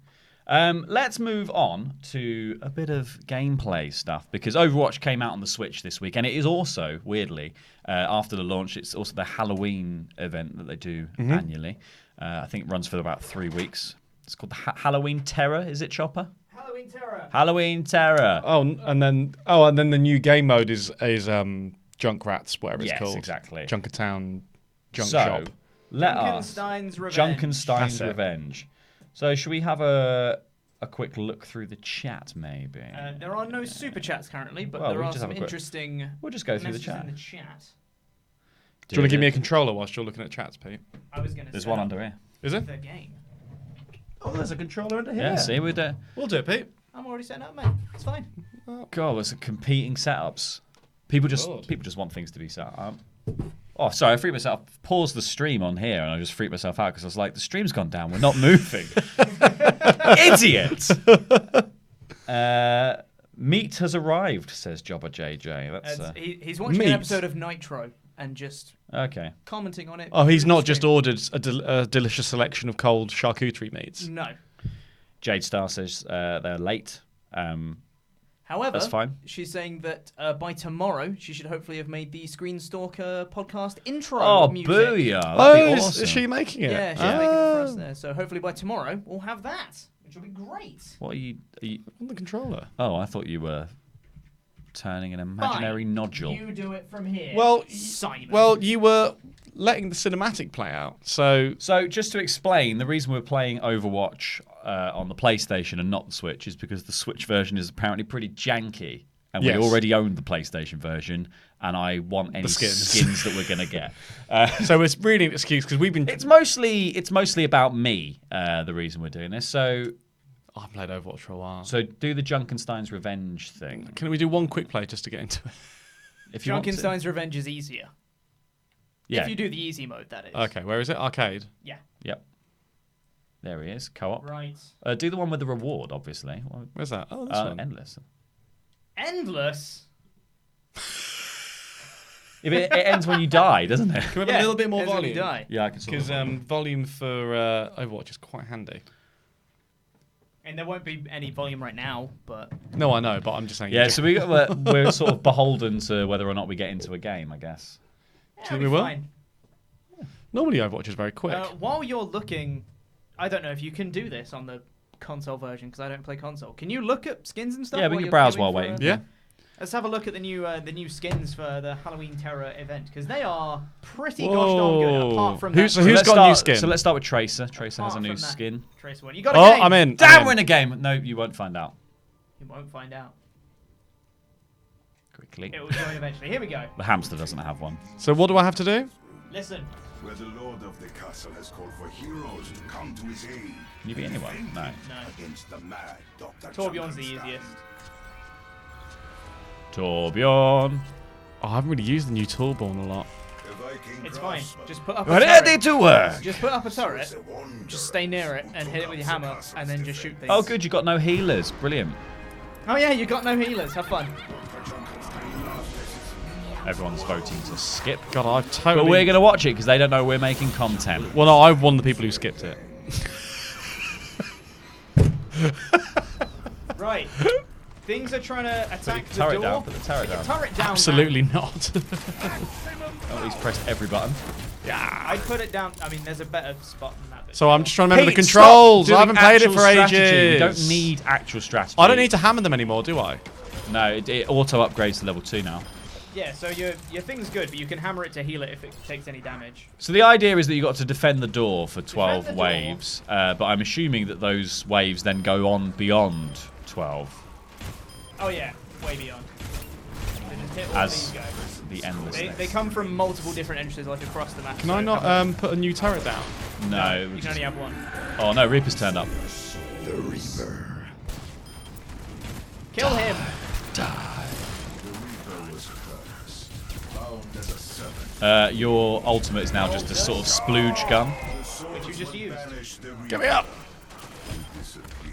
Let's move on to a bit of gameplay stuff, because Overwatch came out on the Switch this week, and it is also, weirdly, after the launch, it's also the Halloween event that they do annually. I think it runs for about 3 weeks. It's called the Halloween Terror. Is it, Chopper? Halloween Terror. Halloween Terror. Oh, and then the new game mode is Junkrats, whatever it's called. Yes, exactly. Junkertown Junk Shop. Junkenstein's Revenge. Junkenstein's Revenge. So should we have a quick look through the chat, maybe? There are no super chats currently, but there are some interesting. We'll just go through the chat. chat. Do you want to give me a controller whilst you're looking at chats, Pete? I was going to. There's one under here. Is it? The game. Oh, there's a controller under here. Yeah, see, we'll do it, Pete. I'm already setting up, mate. It's fine. God, there's competing setups. People just want things to be set up. Oh, sorry, I freaked myself. Paused the stream on here, and I just freaked myself out because I was like, the stream's gone down. We're not moving. Idiots! Meat has arrived, says Jobber JJ. That's he's watching an episode of Nitro and just commenting on it. Oh, he's not just ordered a delicious selection of cold charcuterie meats. No. Jade Star says they're late. However, that's fine. She's saying that by tomorrow she should hopefully have made the ScreenStalker podcast intro music. Booyah! That'd be awesome. Is she making it? Yeah, she's making it for us there. So hopefully by tomorrow we'll have that, which will be great. What are you on the controller? Oh, I thought you were turning an imaginary nodule. You do it from here. Well, Simon. Well, you were letting the cinematic play out. So just to explain, the reason we're playing Overwatch on the PlayStation and not the Switch is because the Switch version is apparently pretty janky, and we already own the PlayStation version, and I want any skins that we're going to get. So it's really an excuse because we've been. It's mostly about me. The reason we're doing this. So I've played Overwatch for a while. So do the Junkenstein's Revenge thing. Can we do one quick play just to get into it? If you Junkenstein's Revenge is easier. Yeah. If you do the easy mode, that is. Okay, where is it? Arcade? Yeah. Yep. There he is. Co-op. Right. Do the one with the reward, obviously. Where's that? Oh, this one. Endless. Endless? Yeah, but it ends when you die, doesn't it? Can we have a little bit more volume? When you die. Yeah, I can because volume for Overwatch is quite handy. And there won't be any volume right now, but... No, I know, but I'm just saying... Yeah, so we're sort of beholden to whether or not we get into a game, I guess. Yeah, do you think we will? Fine. Normally Overwatch is very quick. While you're looking... I don't know if you can do this on the console version, because I don't play console. Can you look at skins and stuff? Yeah, we can browse while waiting. Yeah. Let's have a look at the new skins for the Halloween Terror event, because they are pretty gosh darn good. Apart from who's got a new skin? So let's start with Tracer. Tracer has a new skin. Tracer one. You got a game. I'm in. Damn, we're in a game. No, you won't find out. You won't find out. Quickly. It will join eventually. Here we go. The hamster doesn't have one. So what do I have to do? Listen. where the lord of the castle has called for heroes to come to his aid. Can you be anyone? No. Against the mad Dr. Torbjorn's the easiest. Torbjorn. Oh, I haven't really used the new Torbjorn a lot. It's fine. Just put up a Ready turret. to work. Just put up a turret. Just stay near it and hit it with your hammer, and then just shoot things. Oh, good. You got no healers. Brilliant. Oh yeah, you got no healers. Have fun. Everyone's voting to skip. God, I've totally... But we're going to watch it because they don't know we're making content. Well, no, I'm one of the people who skipped it. Right. Things are trying to attack the turret door. down. Put the turret down. Turret down. Absolutely not. Oh, he's pressed every button. I'd put it down. I mean, there's a better spot than that. So I'm just trying to remember the Pete, controls. stop I haven't doing played it actual for strategy. ages. We don't need actual strategy. I don't need to hammer them anymore, do I? No, it auto upgrades to level 2 now. Yeah, so your thing's good, but you can hammer it to heal it if it takes any damage. So the idea is that you got to defend the door for 12 Defend the door. waves, but I'm assuming that those waves then go on beyond 12 Oh yeah, way beyond. They just hit all as these guys. the endlessness. They come from multiple different entrances, like across the map. Can so I not put a new turret down? No, You can only have one. oh no, Reaper's turned up. The Reaper. Kill him. The Reaper was cursed, bound as a servant. Your ultimate is now just a sort of splooge gun. Which you just used. Banish the Reaper. Get me up!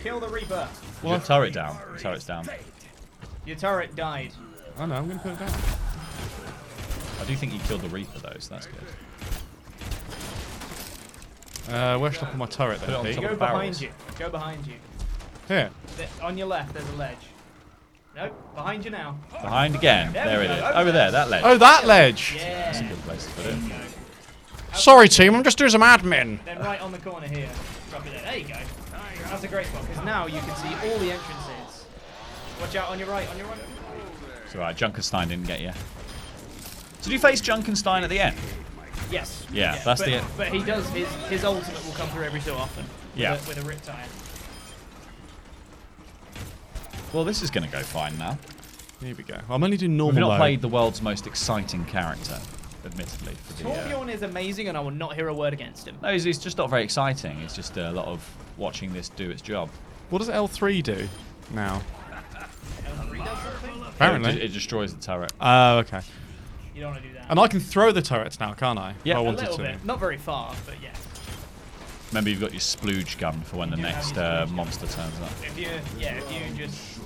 Kill the Reaper. Your turret down. Turret's down. Your turret died. Oh no, I'm going to put it down. I do think you killed the Reaper though, so that's good. Where should I put my turret Put it then, on Pete? top. Go the barrels. behind you. Go behind you. Here. On your left, there's a ledge. Nope, behind you now. Behind again. There There we it go, is. over Over there. there, that ledge. Oh, that ledge! Yeah. That's a good place to put it. Sorry, team, I'm just doing some admin. Then right on the corner here. Drop it there. There you go. That's a great spot, because now you can see all the entrances. Watch out on your right, on your right. It's alright, Junkenstein didn't get you. Did you face Junkenstein at the end? Yes. Yeah, that's but, the- But he does, his ultimate will come through every so often. Yeah. With a riptide. Well, this is going to go fine now. Here we go. I'm only doing We've normal not mode. played the world's most exciting character, admittedly. For the, Torbjorn is amazing, and I will not hear a word against him. No, he's just not very exciting. It's just a lot of watching this do its job. What does L3 do now? L3 does something? Apparently. It destroys the turret. Oh, okay. You don't want to do that. And I can throw the turrets now, can't I? Yeah. If I a wanted little to. bit. Not very far, but yeah. Remember, you've got your splooge gun for when the next monster turns up. If you just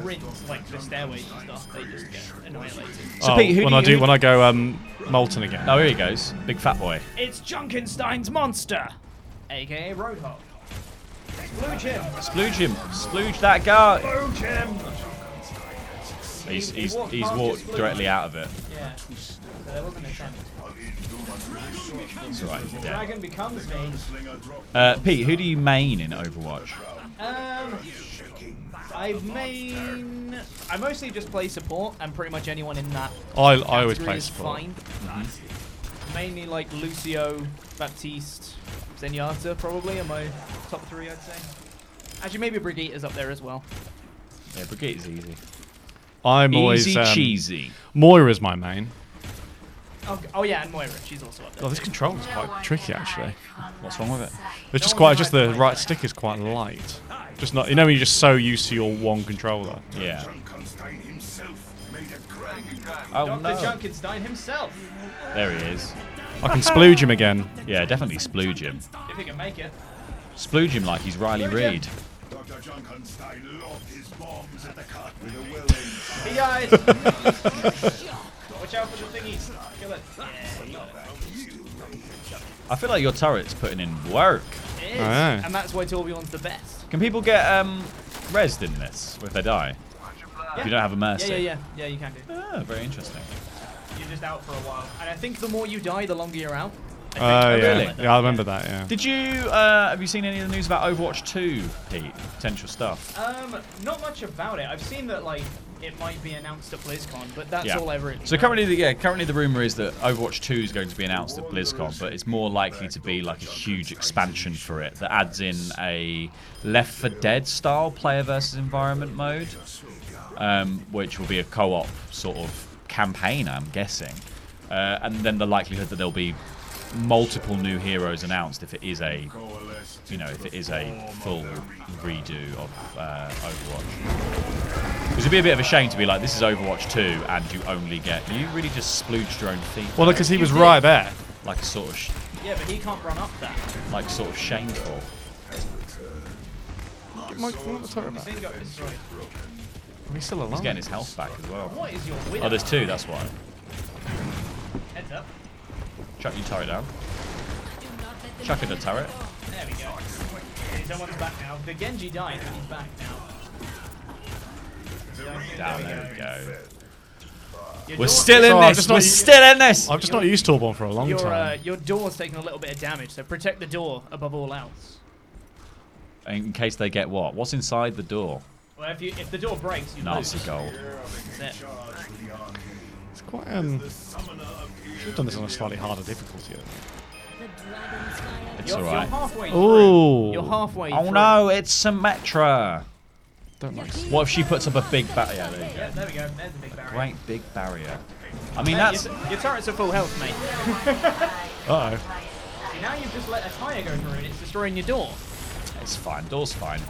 rinse like the stairways and stuff, they just get annihilated. So, Oh, Pete, who when do you- when I go molten again. Oh, here he goes. Big fat boy. It's Junkenstein's monster, aka Roadhog. Splooge him. Splooge him. Splooge that guy. Splooge him. He's walked past walked your directly splooge. out of it. Yeah. So there wasn't a attempt. It's alright. He's dead. Dragon becomes me. Pete, who do you main in Overwatch? I mostly just play support, and pretty much anyone in that I always category play is support. fine. Mainly like Lucio, Baptiste, Zenyatta probably are my top three, I'd say. Actually, maybe Brigitte's up there as well. Yeah, Brigade is easy. I'm always Easy cheesy. Moira's my main. Oh yeah, and Moira, she's also up there. Oh, this control is quite tricky actually. What's wrong with it? It's just No quite one's just right the to right play. stick is quite light. Just not, you know, when you're just so used to your one controller. Yeah. Junkenstein himself made a grand Oh Dr. no. Junkenstein himself, There he is. I can splooge him again. Yeah, definitely splooge him. if he can make it. Splooge him like he's Riley Splooge him. Reid. Dr. Junkenstein lobbed his bombs at the cart with a well-aimed He died. Watch out for the thingies. Kill it. Yeah, you got it. I feel like your turret's putting in work. It is, Alright. and that's why Torbjorn's the best. Can people get rezzed in this if they die? If you don't have a mercy. Yeah, you can do. Ah, very interesting. You're just out for a while, and I think the more you die, the longer you're out. I think. Oh yeah, really? yeah, I remember that. Yeah. Did you have you seen any of the news about Overwatch 2, Pete? Potential stuff. Not much about it. I've seen that like it might be announced at BlizzCon, but that's Yeah. all I really. So know. currently the rumor is that Overwatch 2 is going to be announced at BlizzCon, but it's more likely to be like a huge expansion for it that adds in a Left 4 Dead style player versus environment mode, which will be a co-op sort of campaign, I'm guessing, and then the likelihood that there'll be multiple new heroes announced if it is a, you know, if it is a full redo of Overwatch. Because it'd be a bit of a shame to be like, this is Overwatch 2 and you only get, you really just splooged your own feet. Well, because he was right there. Like a sort of, Yeah, but he can't run up that. like sort of shameful. He's still alive. He's getting his health back as well. What is your width? Oh, there's two, that's why. Heads up. Chuck your turret down. Chuck in the turret. There we go. Someone's back now. The Genji died, but he's back now. Down, there we go. Your We're door- still So in I've this, just we're not- still in this! I've just not used Torbjorn for a long time. Your door's taking a little bit of damage, so protect the door above all else. In case they get what? What's inside the door? Well, if the door breaks, you Nazi lose. gold. That's it. It's quite should have done this on a slightly harder difficulty. It's You're alright. halfway through. Ooh. You're halfway Oh through. no, it's Symmetra! Don't like. What if she puts up a big barrier? Yeah, there you Yeah, go. there we go. There's a big barrier. Great big barrier. I mean, Hey, that's... your turret's at full health, mate. Uh oh. See, now you've just let a tire go through and it's destroying your door. It's fine, door's fine.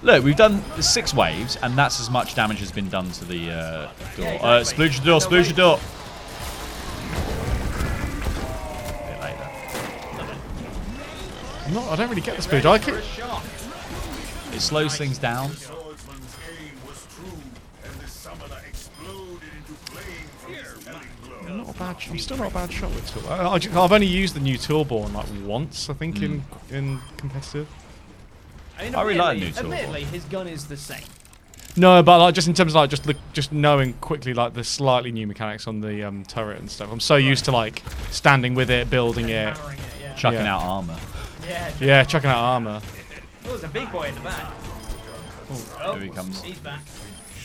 Look, we've done 6 waves, and that's as much damage has been done to the door. Yeah, exactly. Splooge your door, No, splooge your door! A bit later. I don't really get the speed. I For a could. shot. It slows things down. Swordsman's aim was true, and the summoner exploded into flame from his telling blow. Not a bad. I'm still not a bad shot with Tool. I've only used the new Toolborn like once, I think, in competitive. mean, I really like the new admittedly, his gun is the same. No, but like just in terms of like just knowing quickly like the slightly new mechanics on the turret and stuff. I'm so used to like standing with it, building it. Hammering it, yeah. Chucking Yeah. out armor. Yeah. Yeah, chucking out armor. Oh, there's a big boy in the back. Oh, Here he comes. He's back.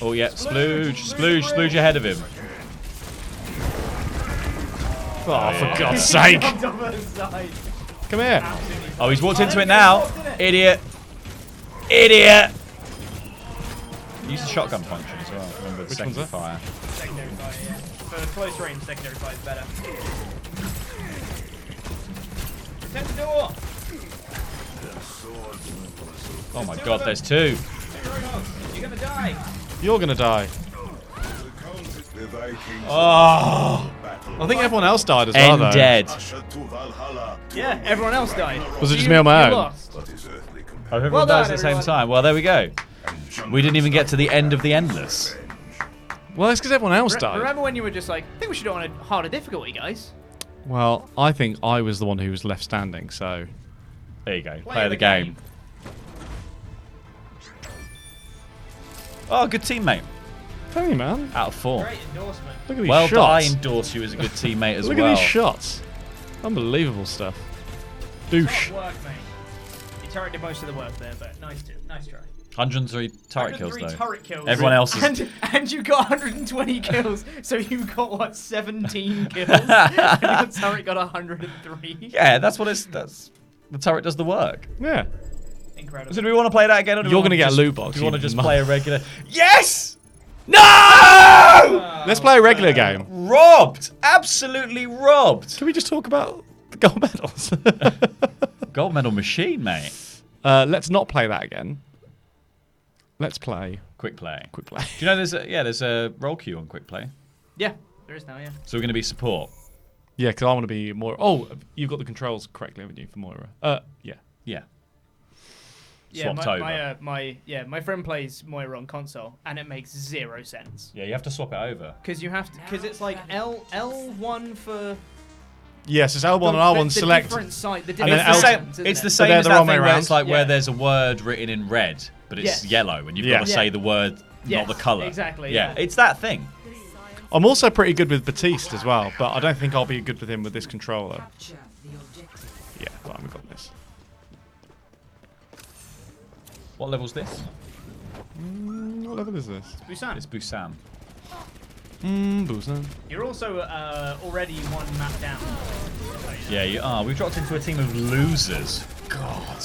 Oh yeah, splooge ahead of him. Oh, for God's sake! Jumped over the side. Come here. Absolutely. Oh, he's walked into it now. Idiot. Idiot. Use the shotgun function as well. Remember the Which one's secondary that? fire. Secondary fire, yeah. For close range, secondary fire is better. Protect the door! Oh my god, there's 2. You're gonna die! You're gonna die. The Vikings Oh. I think everyone else died as well, End though. dead. ushered to Valhalla. Yeah, everyone else died. Was it So just me on my you own? lost. But his earthly companion Oh, everyone Well dies done, at the same everyone. time. Well, there we go. We didn't even get to the end of the Endless. Well, that's because everyone else died. Remember when you were just like, I think we should do it on a harder difficulty, guys? Well, I think I was the one who was left standing, so... There you go. Play the game. game. Oh, good teammate. Tell you, man. Out of 4. Great endorsement. Look at these Well, I shots. endorse you as a good teammate as Look well. at these shots. Unbelievable stuff. Douche. Top work, mate. Your turret did most of the work there, but nice try. 103 turret kills, 103 though. turret kills. Everyone else is... And you got 120 kills, so you got what, 17 kills? And your turret got 103. Yeah, that's what it's... That's... The turret does the work. Yeah. Incredible. So do we want to play that again? Or do we You're wanna gonna get a just- loot box, Do you want to you just mother- play a regular... Yes! No! Let's play a regular game. Robbed! Absolutely robbed! Can we just talk about the gold medals? Gold medal machine, mate. Let's not play that again. Let's play Quick play. quick play. Do you know there's a roll queue on quick play? Yeah, there is now, yeah. So we're going to be support. Yeah, because I want to be more. Oh, you've got the controls correctly, haven't you, for Moira? Yeah. Yeah. Yeah, Swapped over. my friend plays Moira on console, and it makes 0 sense. Yeah, you have to swap it over. Because you have to, because it's like L1 for Yes, it's L1 and the R1 select. different side, the And different then It's the same, buttons, it's isn't the it? same they're as the that wrong way thing where around. it's like where Yeah. there's a word written in red, but it's Yes. yellow, and you've Yeah. got to Yeah. say the word, Yes, not the colour. exactly, Yeah, yeah. it's that thing. I'm also pretty good with Batiste as well, but I don't think I'll be good with him with this controller. Yeah, right, we've got this. What level's this? What level is this? Busan. It's Busan. Busan. You're also already one map down. Yeah, you are. We've dropped into a team of losers. God.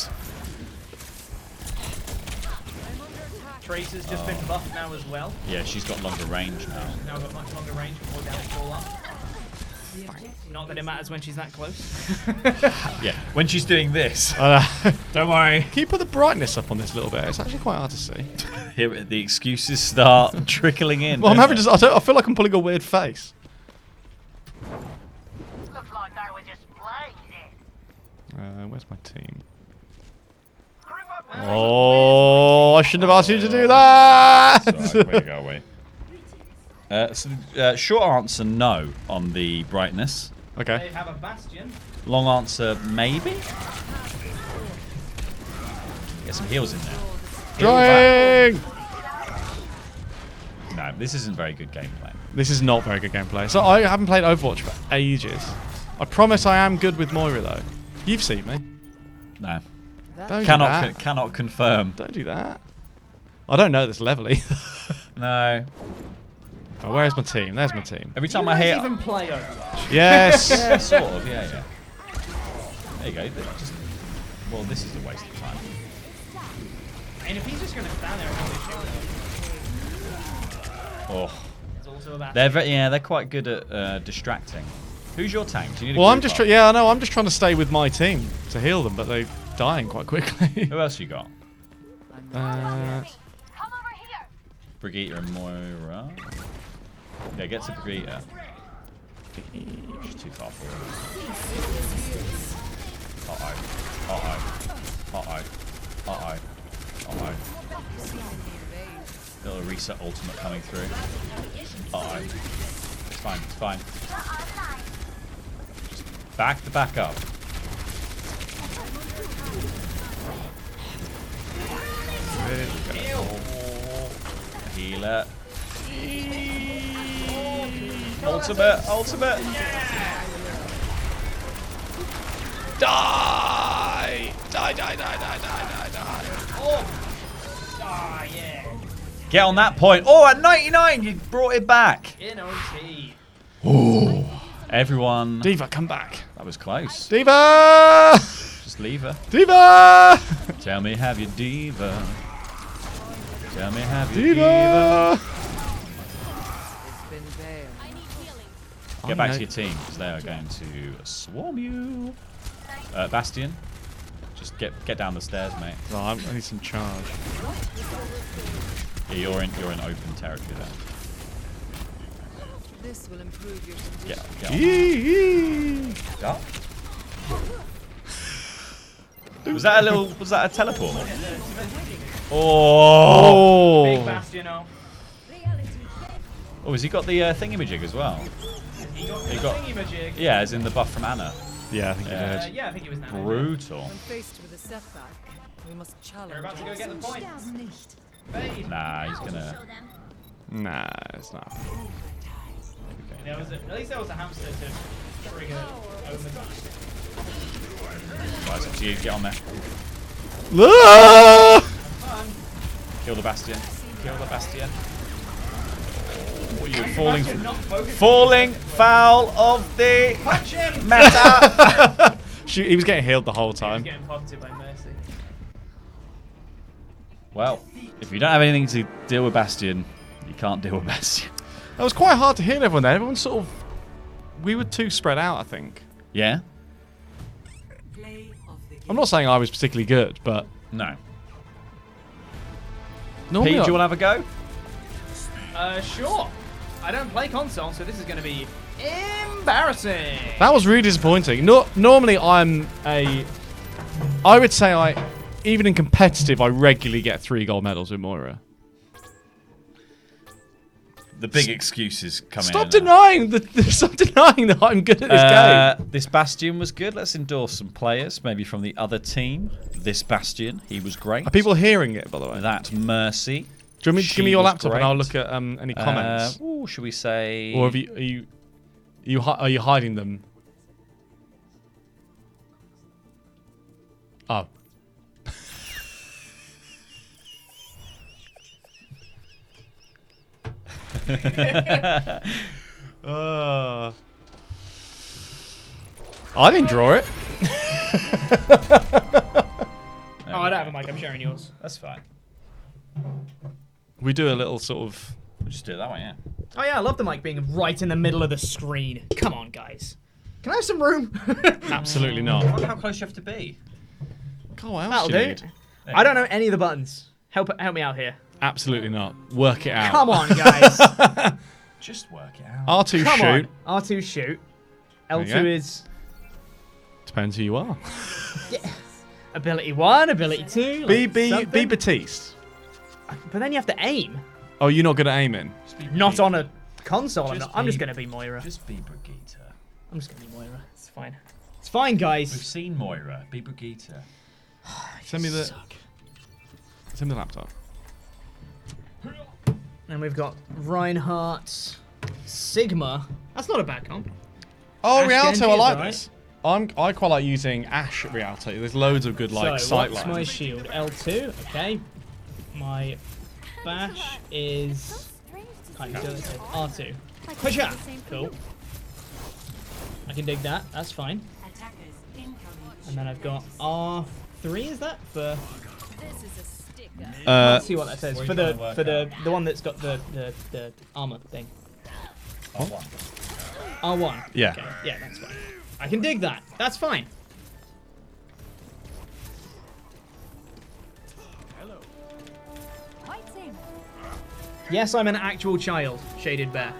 Tracer's just been buffed now as well. Yeah, she's got longer range now. Now got much longer range before down full up. Not that it matters when she's that close. Yeah, when she's doing this. Don't worry. Can you put the brightness up on this a little bit? It's actually quite hard to see. Here the excuses start trickling in. Well, I'm don't having they? I feel like I'm pulling a weird face. Looks like I was just playing it. Where's my team? Oh, I shouldn't have asked you to do that. Sorry, way to go away. Short answer, no, on the brightness. Okay. They have a bastion. Long answer, maybe? Get some heals in there. Drawing! No, this isn't very good gameplay. This is not very good gameplay. So I haven't played Overwatch for ages. I promise I am good with Moira though. You've seen me. No. Don't do that. Cannot confirm. Don't do that. I don't know this level either. No. Oh, where's my team? There's my team. Every time You I guys hear... even play Overwatch? Yes. Yeah, sort of, yeah. There you go. Well, this is a waste of time. And if he's just going to stand there and have a Oh. it's also a bastion. They're quite good at distracting. Who's your tank? Do you need a Well, I'm group just up? yeah, I know. I'm just trying to stay with my team to heal them, but they're dying quite quickly. Who else you got? Come over here. Brigitte and Moira. Yeah, get to Brigitte. She's too far forward. Uh-oh. Little reset ultimate coming through. It's fine. Just back up. Healer. Ultimate. Die. Ah, yeah. Get on that point. Oh, at 99, you brought it back. In OT. Everyone. Diva, come back. That was close. Diva! Just leave her. Diva! Tell me, have you diva? Tell me, have you diva? Diva! Get back to your team, because they are going to swarm you. Bastion, just get down the stairs, mate. Oh, I need some charge. Yeah, you're in open territory there. This will improve your condition. Get Yee-yee. on. Was that a teleport? Oh! Big bastion off. Oh, has he got the thingamajig as well? He got He the got- thingamajig. Yeah, as in the buff from Anna. Yeah, I think Yeah. it did. Yeah, I think it was now. Brutal. When faced with a setback, we must challenge. They're about to go get the point. Fade. Nah, he's gonna. Nah, it's not. At least there was a hamster to trigger Omen. Right, it's up to you. Get on there. Ah! Kill the Bastion. Oh, you're Not falling foul of the Punch him! meta. Shoot, he was getting healed the whole He's time. getting punked by Mercy. Well, if you don't have anything to deal with Bastion, you can't deal with Bastion. It was quite hard to heal everyone there. Everyone sort of... We were too spread out, I think. Yeah? I'm not saying I was particularly good, but... No. Normally Pete, do you want to have a go? Sure. I don't play console, so this is going to be embarrassing. That was really disappointing. Normally I'm a... I would say even in competitive, I regularly get 3 gold medals with Moira. The big excuses coming Stop in. denying that I'm good at this game. This Bastion was good. Let's endorse some players, maybe from the other team. This Bastion, he was great. Are people hearing it, by the way? That Mercy. Do you want me to give me she your was laptop great. and I'll look at any comments? Should we say? Or are you hiding them? Oh. I didn't draw it. Oh, I don't have a mic. I'm sharing yours. That's fine. We do a little sort of We'll just do it that way, yeah. Oh yeah, I love the mic being right in the middle of the screen. Come on, guys. Can I have some room? Absolutely not. I wonder how close you have to be. God, what else That'll do you do. need? I don't know any of the buttons. Help me out here. Absolutely not. Work it out. Come on, guys. Just work it out. R2 Come shoot. on. R2 shoot. you L2 go. is Depends who you are. ability 1, ability 2. Be something. Batiste. But then you have to aim. Oh, you're not good at aiming. Just be Not Brigitte. on a console. I'm just be- going to be Moira. Just be Brigitte. I'm just going to be Moira. It's fine. It's fine, We've guys. seen Moira. Be Brigitte. Send me the laptop. And we've got Reinhardt, Sigma. That's not a bad comp. Oh, Ash Rialto, Genji I is like alright. this. I quite like using Ash Rialto. There's loads of good like So, sight what's my lines. shield? L2, okay. My bash is... Can't do it. R2. Push out! Cool. I can dig that, that's fine. And then I've got R3, is that? For... This is a sticker. Let's see what that says. What For are you the trying to for the work the one that's got the armor thing. R1. R1. Yeah. Okay. Yeah, that's fine. I can dig that. That's fine. Fighting. Yes, I'm an actual child, Shaded Bear.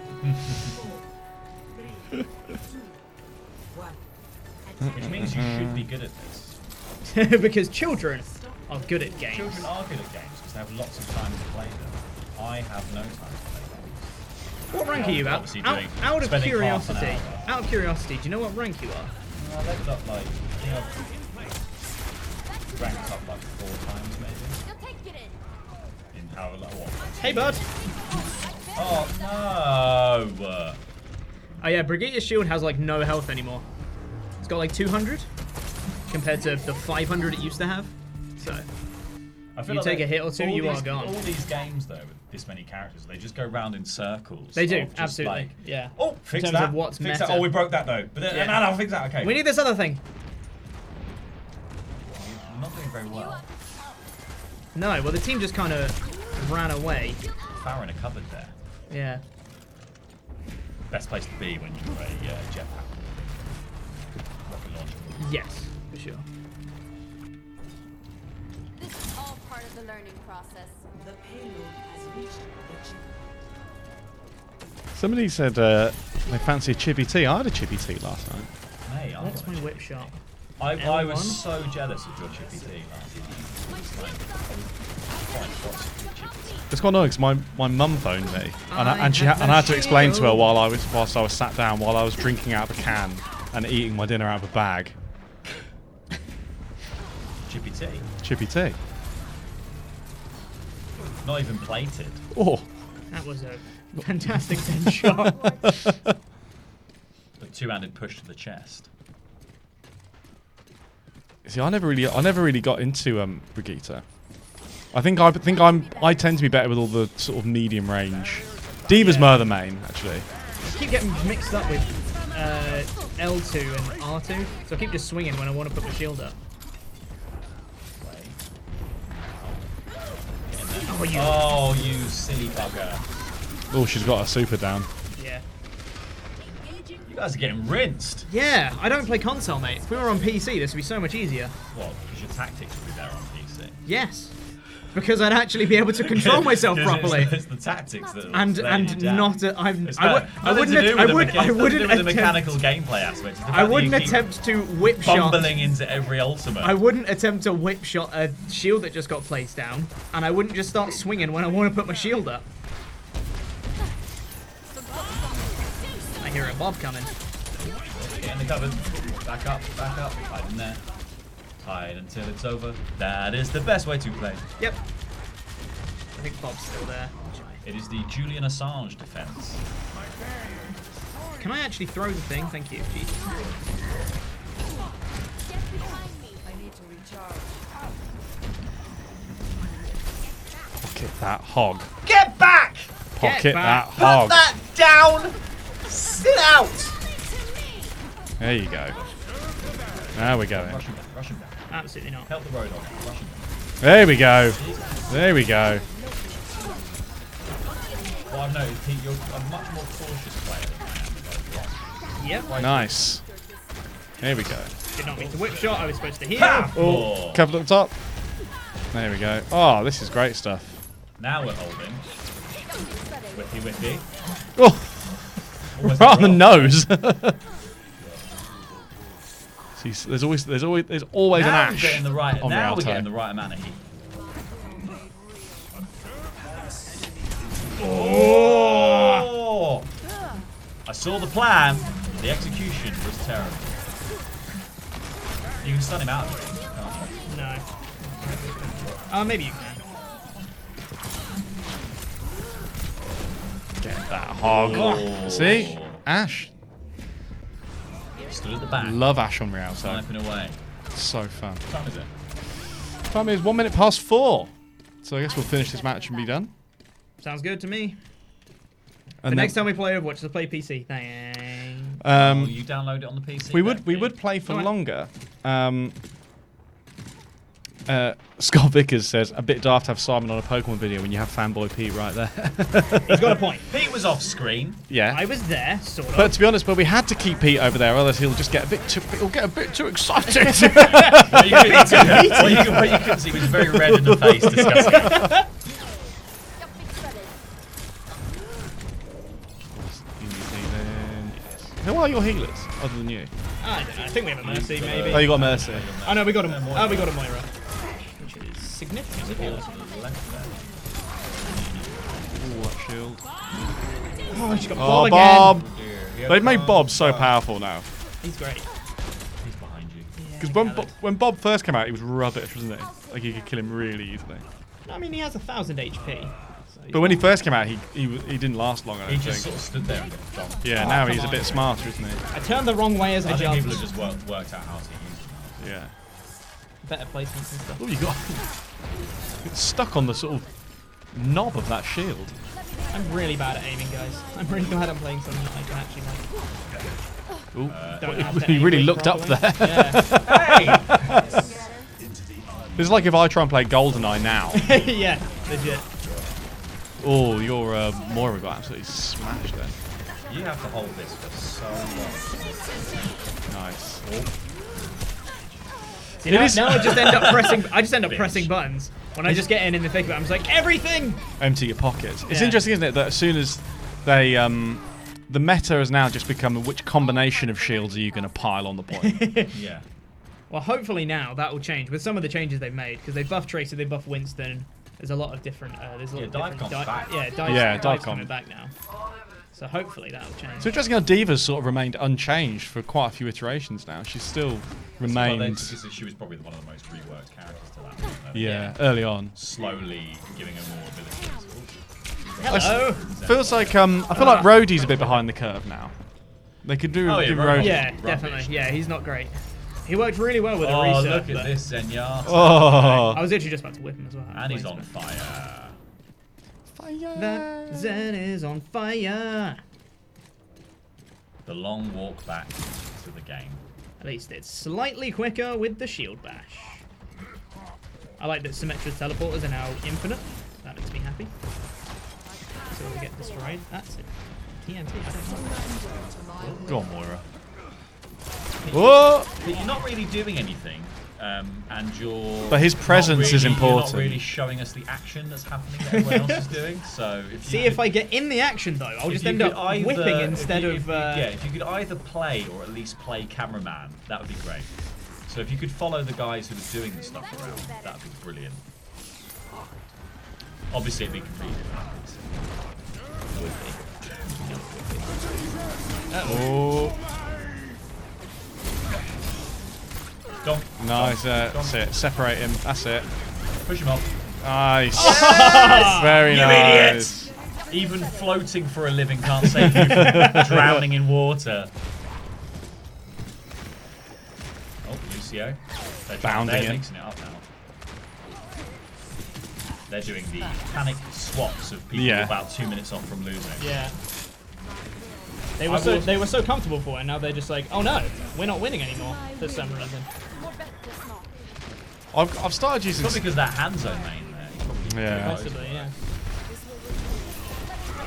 Which means you should be good at this. Because children are good at games. Children are good at games because they have lots of time to play them. I have no time to play them. What rank are you at? Obviously Out, doing- out of spending half an curiosity. hour. Out of curiosity, do you know what rank you are? I leveled up like, I think I've ranked up like 4 times maybe. You'll take it in. In how, like what? Hey, bud. Oh no! Oh yeah, Brigitte's shield has like no health anymore. It's got like 200 compared to the 500 it used to have. So I feel You take they- a hit or two, all you these, are gone. All these games though, with this many characters, they just go round in circles. they do, of just, absolutely. Like, Yeah. oh, fix terms that. of what's fix meta. that. Oh, we broke that though. But then, Yeah. no, I'll fix that. Okay. We need this other thing. I'm not doing very well. No, well the team just kind of ran away. Power in a cupboard there. Yeah. Best place to be when you're a jetpack. Rocket launcher. Yes, for sure. This is all part of the learning process. The payload has reached the Somebody said they fancy a chippy tea. I had a chippy tea last night. Hey, I What's got my a whip shot? I was L1? so jealous of your chippy tea last night. It's quite annoying because my mum phoned me and I had to explain to her whilst I was sat down while I was drinking out of a can and eating my dinner out of a bag. Chippy tea. Chippy tea. Not even plated. Oh. That was a fantastic 10 shot. But two-handed push to the chest. See, I never really got into Brigitte. I tend to be better with all the sort of medium range. Diva's Murder main, actually. I keep getting mixed up with L2 and R2, so I keep just swinging when I want to put my shield up. Oh, you silly bugger. Oh, she's got her super down. Yeah. You guys are getting rinsed. Yeah, I don't play console, mate. If we were on PC, this would be so much easier. What? Because your tactics would be better on PC. Yes. Because I'd actually be able to control myself 'Cause properly. It's the tactics that And letting you down. not It's I nothing wouldn't to do I with would the I mecha- wouldn't nothing to do with the attempt, mechanical gameplay aspect. It's the fact I that wouldn't you keep attempt to whip shot. fumbling into every ultimate. I wouldn't attempt to whip shot a shield that just got placed down, and I wouldn't just start swinging when I want to put my shield up. I hear a mob coming. Get in the cupboard. Back up, hide in there. Hide until it's over. That is the best way to play. Yep. I think Bob's still there. It is the Julian Assange defense. Can I actually throw the thing? Thank you. Jesus. I need to recharge. Pocket that hog. Get back! Pocket back. that hog. That down! Sit out! There you go. Now we're going. Rush him back, rush him back. Absolutely not. Help the road on. Rush him back. There we go. There we go. Well, I've noticed, Pete, you're a much more cautious player than I am. Yep. Nice. Here we go. Did not mean to whip shot. I was supposed to heal. Oh. Cover at the top. There we go. Oh, this is great stuff. Now we're holding. Whippy, whippy. Oh, right on the nose. See, there's always now an we're Ash getting the right. on Now we're Rialto. getting the right amount of heat. Oh! I saw the plan. The execution was terrible. You can stun him out of it. No. Oh, maybe you can. Get that hog. Oh. See? Ash. Stood at the back. Love Ash on Rialto. Sniping away. So fun. What time is it? Time is 1 minute past 4. So I guess we'll finish this match and be done. Sounds good to me. And The then- next time we play Overwatch, let's play PC. Thanks. Will you download it on the PC? we then, would Pete? play for Alright. longer. Scott Vickers says a bit daft to have Simon on a Pokemon video when you have fanboy Pete right there. He's got a point. Pete was off screen. Yeah. I was there, sort of. But to be honest, we had to keep Pete over there, otherwise he'll just get a bit too excited. What you couldn't see was very red in the face discussing it. Who are your healers other than you? I don't know. I think we have a Mercy, maybe. Oh, you got Mercy. Oh, no, we got a Moira. We got a Moira. Which is significant. Ooh, what shield? Oh, she's got Oh, Bob Bob! again. They've made Bob so powerful now. He's great. He's behind you. Because when Bob first came out, he was rubbish, wasn't he? Like you could kill him really easily. I mean, he has 1,000 HP. So But when he first came out, he didn't last long. I He don't just think. sort of stood there and got dumped. Yeah, now he's a bit smarter, isn't he? I turned the wrong way as I I think jumped. people have just worked out how to use them. Yeah. Better placements and stuff. Oh, you got it's stuck on the sort of knob of that shield. I'm really bad at aiming, guys. I'm really glad I'm playing something that I can actually like. Ooh. Don't have to He aim really really looked up properly. there. Yeah. It's like if I try and play GoldenEye now. Yeah, legit. Oh, your Moira got absolutely smashed there. You have to hold this for so long. Nice. See, It now, is- now I just end up pressing. I just end up Bitch. pressing buttons when I just get in the thick of it. I'm just like everything. Empty your pockets. It's Yeah. interesting, isn't it, that as soon as they the meta has now just become which combination of shields are you going to pile on the point? Yeah. Well, hopefully now that will change with some of the changes they've made because they buffed Tracer, they buffed Winston. There's a lot of different. There's a lot Yeah, of different. Dive-Com's back. Yeah, Dive's Dive-Com. coming back now. So hopefully that will change. It's interesting how Diva's sort of remained unchanged for quite a few iterations now. She's still Well, remained. because she was probably one of the most reworked characters to that point. though. Yeah, early on. Slowly giving her more abilities. Hello. Feels like I feel like Rhodey's a bit behind the curve now. They could do Oh, yeah, give Rhodey. Rhodey. Yeah, Rubbish. definitely. Yeah, he's not great. He worked really well with Oh, Orisa. look at but this, Zenyatta. Oh, I was literally just about to whip him as well. And he's on fire. That Zen is on fire. The long walk back to the game. At least it's slightly quicker with the shield bash. I like that Symmetra's teleporters are now infinite. That makes me happy. So we get destroyed. That's it. TNT. I don't know. go on, Moira. Whoa! But you're not really doing anything, and you're. But his not presence is really- important. You're not really showing us the action that's happening that everyone else is doing. So See, if I get in the action though, I'll just end up whipping instead of. If you could either play or at least play cameraman, that would be great. So if you could follow the guys who are doing the stuff around, that would be brilliant. Obviously, it'd be completely different. Oh, Go on, nice. go on, go That's on. it. Separate him. That's it. Push him off. Nice. Very You nice. idiot! Even floating for a living can't save you from drowning in water. Oh, Lucio. Bounding They're in. mixing it up now. They're doing the panic swaps of people Yeah. about 2 minutes off from losing. Yeah. They I were so will- they were so comfortable for it, and now they're just like, oh no, we're not winning anymore for some reason. More bet this not. I've started using. It's probably because that hand zone main there. It's probably Yeah. Possibly, yeah.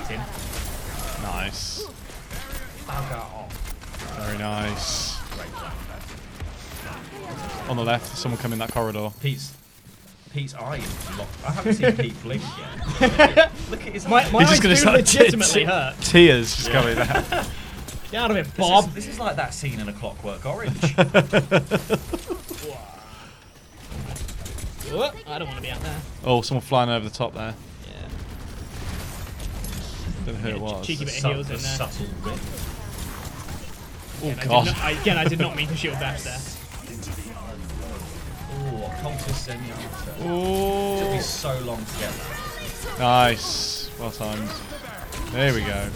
He's in. Nice. Very nice. On the left, someone come in that corridor. Pete's eye is locked. I haven't seen Pete blink yet. Look at his My He's just eyes gonna do start legitimately hurt. Tears just coming out. Get out of it, Bob. This is like that scene in A Clockwork Orange. What? I don't want to be out there. Oh, someone flying over the top there. Yeah. Don't know who it was. Cheeky bit of heals in there. Subtle whip. Oh god. I did not mean to shield bash there. Oh, occultist Zenyatta. It Oh. took me so long to get that. Nice. Well timed. There we go.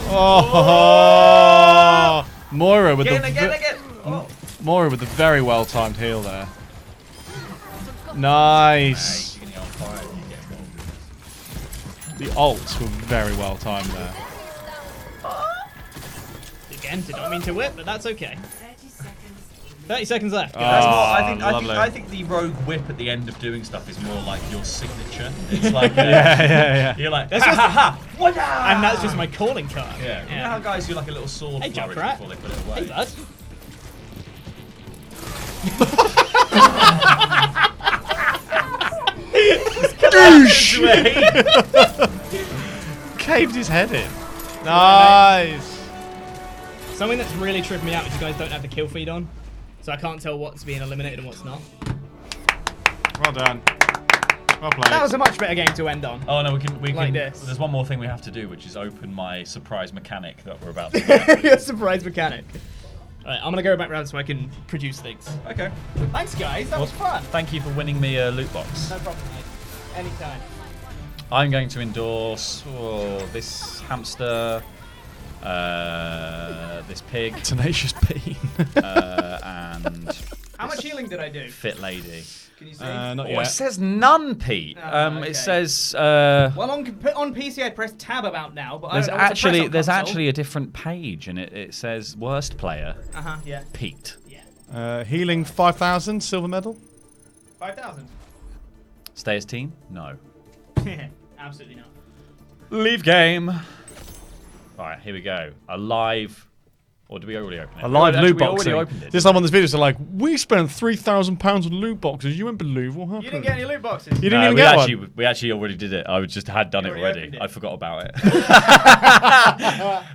Oh, Moira with Again. Oh. Moira with the very well timed heal there. Nice. You're gonna get on fire if you get involved. The ults were very well timed there. Again, did not mean to whip, but that's okay. 30 seconds left. That's more, lovely. I think the rogue whip at the end of doing stuff is more like your signature. It's like Yeah. you're like That's ha just- ha ha. And that's just my calling card. Yeah. You know how guys do like a little sword Hey, flourish jump rat. before they put it away. Hey, bud. Caved his head in. Nice. Something that's really tripping me out is you guys don't have the kill feed on. So I can't tell what's being eliminated and what's not. Well done. Well played. That was a much better game to end on. Oh no, we Like can. this. There's one more thing we have to do, which is open my surprise mechanic that we're about to do. Surprise mechanic. Alright, I'm gonna go back round so I can produce things. Okay. Thanks, guys. That was fun. Thank you for winning me a loot box. No problem, mate. Anytime. I'm going to endorse this hamster, this pig, Tenacious Bean. and How much healing did I do? fit lady. Can you see? Not Oh, it yet. says none, Pete. Okay. It says Well, on PC I pressed tab about now, but there's I don't know what to press on there's console. actually a different page, and it says worst player Yeah. Pete. Yeah. Healing 5,000, silver medal. 5,000. Stay as team? No. Absolutely not. Leave game. All right, here we go. A live. Or did we already open it? A live Actually, loot we box. already opened it. This time on this video, so like, we spent £3,000 on loot boxes. You won't believe what happened. You didn't get any loot boxes. You didn't even get one. We actually already did it. I just had done it already already. opened it. I forgot about it.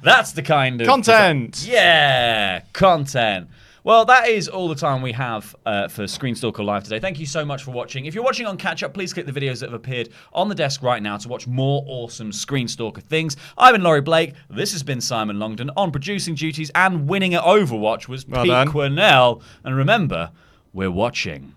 That's the kind of Content. Yeah, content. Well, that is all the time we have for ScreenStalker Live today. Thank you so much for watching. If you're watching on catch up, please click the videos that have appeared on the desk right now to watch more awesome ScreenStalker things. I've been Laurie Blake. This has been Simon Longdon. On producing duties and winning at Overwatch was Well Pete done. Quinnell. And remember, we're watching.